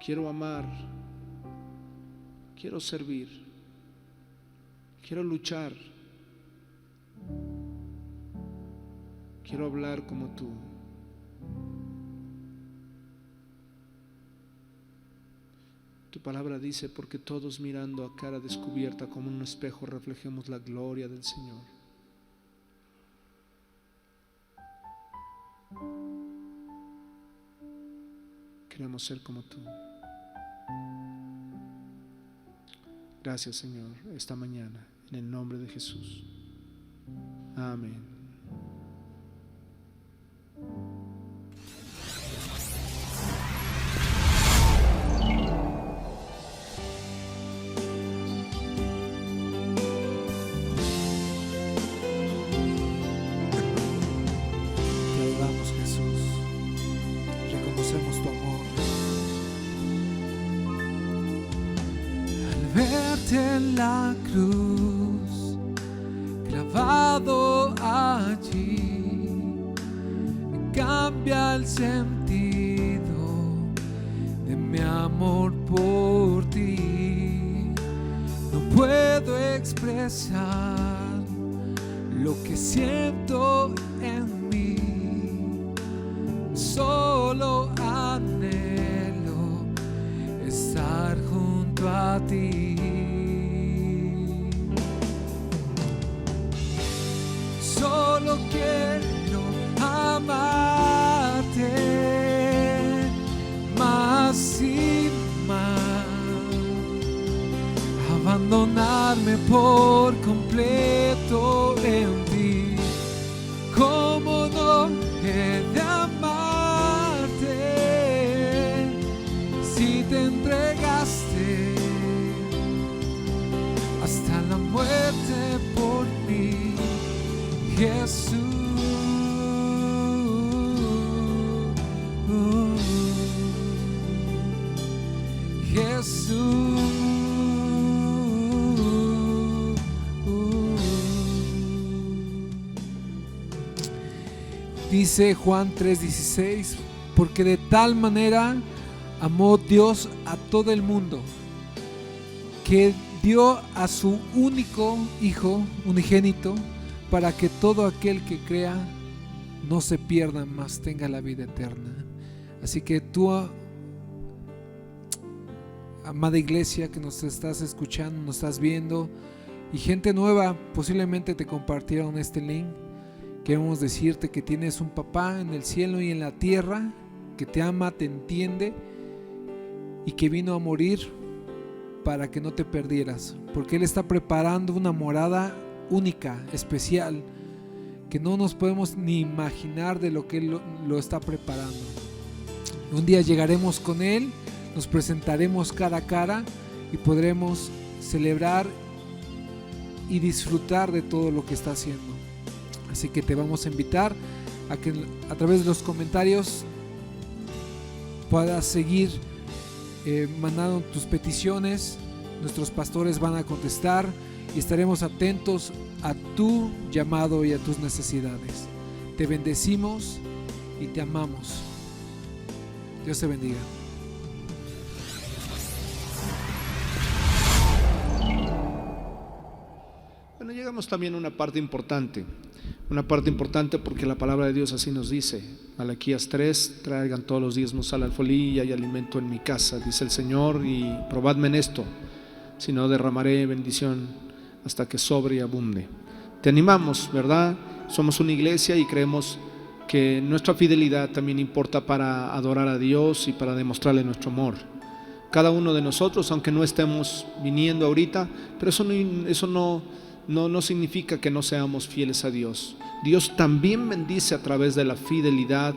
Quiero amar. Quiero servir. Quiero luchar. Quiero hablar como tú. Tu palabra dice, porque todos mirando a cara descubierta como un espejo reflejemos la gloria del Señor. Queremos ser como tú. Gracias, Señor, esta mañana, en el nombre de Jesús. Amén. En la cruz, clavado allí, cambia el sentido de mi amor por ti. No puedo expresar lo que siento en mí, solo anhelo estar junto a ti. Solo quiero amarte más y más, abandonarme por completo en ti. ¿Cómo no he de amarte si te entregaste hasta la muerte por mí? Jesús, Dice Juan 3:16, porque de tal manera amó Dios a todo el mundo, que dio a su único Hijo unigénito, para que todo aquel que crea no se pierda, mas tenga la vida eterna. Así que tú, amada iglesia que nos estás escuchando, nos estás viendo, y gente nueva, posiblemente te compartieron este link. Queremos decirte que tienes un papá en el cielo y en la tierra que te ama, te entiende y que vino a morir para que no te perdieras, porque Él está preparando una morada única, especial, que no nos podemos ni imaginar de lo que Él lo está preparando. Un día llegaremos con Él, nos presentaremos cara a cara y podremos celebrar y disfrutar de todo lo que está haciendo. Así que te vamos a invitar a que a través de los comentarios puedas seguir mandando tus peticiones. Nuestros pastores van a contestar y estaremos atentos a tu llamado y a tus necesidades. Te bendecimos y te amamos. Dios te bendiga. Bueno, llegamos también a una parte importante porque la palabra de Dios así nos dice. Malaquías 3, traigan todos los diezmos al alfolí y hay alimento en mi casa, dice el Señor, y probadme en esto, si no derramaré bendición hasta que sobre y abunde. Te animamos, ¿verdad? Somos una iglesia y creemos que nuestra fidelidad también importa para adorar a Dios y para demostrarle nuestro amor. Cada uno de nosotros, aunque no estemos viniendo ahorita, pero eso no significa que no seamos fieles a Dios. Dios también bendice a través de la fidelidad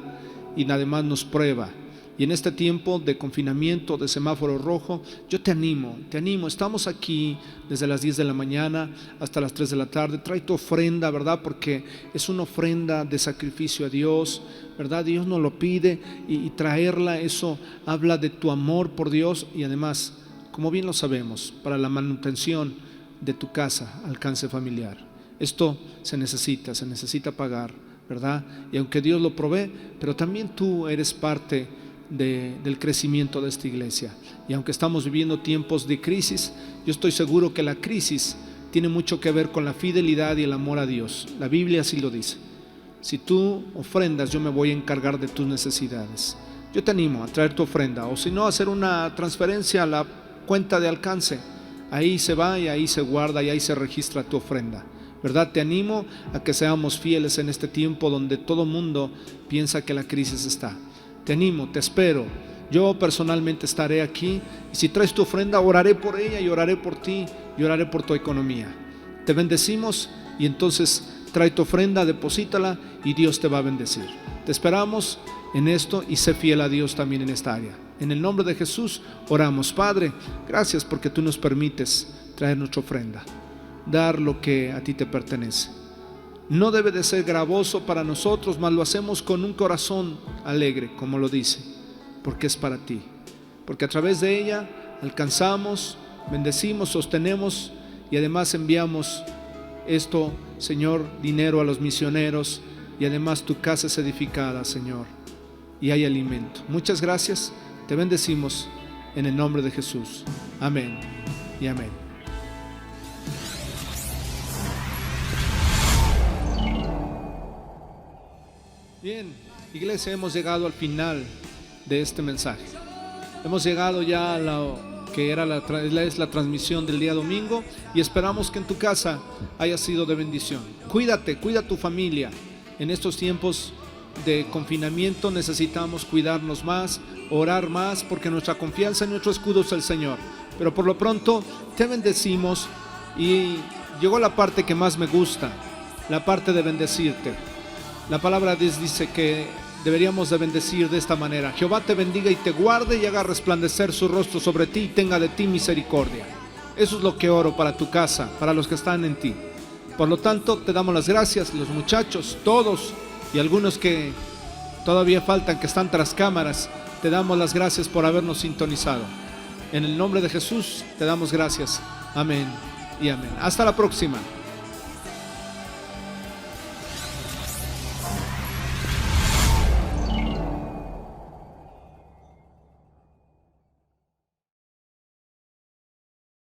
y además nos prueba. Y en este tiempo de confinamiento, de semáforo rojo, yo te animo, estamos aquí desde las 10 de la mañana hasta las 3 de la tarde. Trae tu ofrenda, ¿verdad? Porque es una ofrenda de sacrificio a Dios, ¿verdad? Dios nos lo pide y traerla, eso habla de tu amor por Dios y además, como bien lo sabemos, para la manutención de tu casa, alcance familiar. Esto se necesita pagar, ¿verdad? Y aunque Dios lo provee, pero también tú eres parte del crecimiento de esta iglesia. Y aunque estamos viviendo tiempos de crisis, yo estoy seguro que la crisis tiene mucho que ver con la fidelidad y el amor a Dios. La Biblia así lo dice. Si tú ofrendas, yo me voy a encargar de tus necesidades. Yo te animo a traer tu ofrenda, o si no, hacer una transferencia a la cuenta de alcance. Ahí se va y ahí se guarda y ahí se registra tu ofrenda, ¿verdad? Te animo a que seamos fieles en este tiempo donde todo mundo piensa que la crisis está. Te animo, te espero. Yo personalmente estaré aquí y si traes tu ofrenda, oraré por ella y oraré por ti y oraré por tu economía. Te bendecimos y entonces trae tu ofrenda, deposítala y Dios te va a bendecir. Te esperamos en esto y sé fiel a Dios también en esta área. En el nombre de Jesús oramos. Padre, gracias porque tú nos permites traer nuestra ofrenda, dar lo que a ti te pertenece. No debe de ser gravoso para nosotros, mas lo hacemos con un corazón alegre, como lo dice, porque es para ti, porque a través de ella alcanzamos, bendecimos, sostenemos y además enviamos esto, Señor, dinero a los misioneros y además tu casa es edificada, Señor, y hay alimento. Muchas gracias, te bendecimos en el nombre de Jesús. Amén y amén. Bien, iglesia, hemos llegado al final de este mensaje. Hemos llegado ya a lo que es la transmisión del día domingo y esperamos que en tu casa haya sido de bendición. Cuídate, cuida a tu familia. En estos tiempos de confinamiento necesitamos cuidarnos más, orar más, porque nuestra confianza y nuestro escudo es el Señor. Pero por lo pronto te bendecimos y llegó la parte que más me gusta, la parte de bendecirte. La palabra de Dios dice que deberíamos de bendecir de esta manera: Jehová te bendiga y te guarde y haga resplandecer su rostro sobre ti y tenga de ti misericordia. Eso es lo que oro para tu casa, para los que están en ti. Por lo tanto, te damos las gracias, los muchachos, todos y algunos que todavía faltan, que están tras cámaras. Te damos las gracias por habernos sintonizado. En el nombre de Jesús te damos gracias. Amén y amén. Hasta la próxima.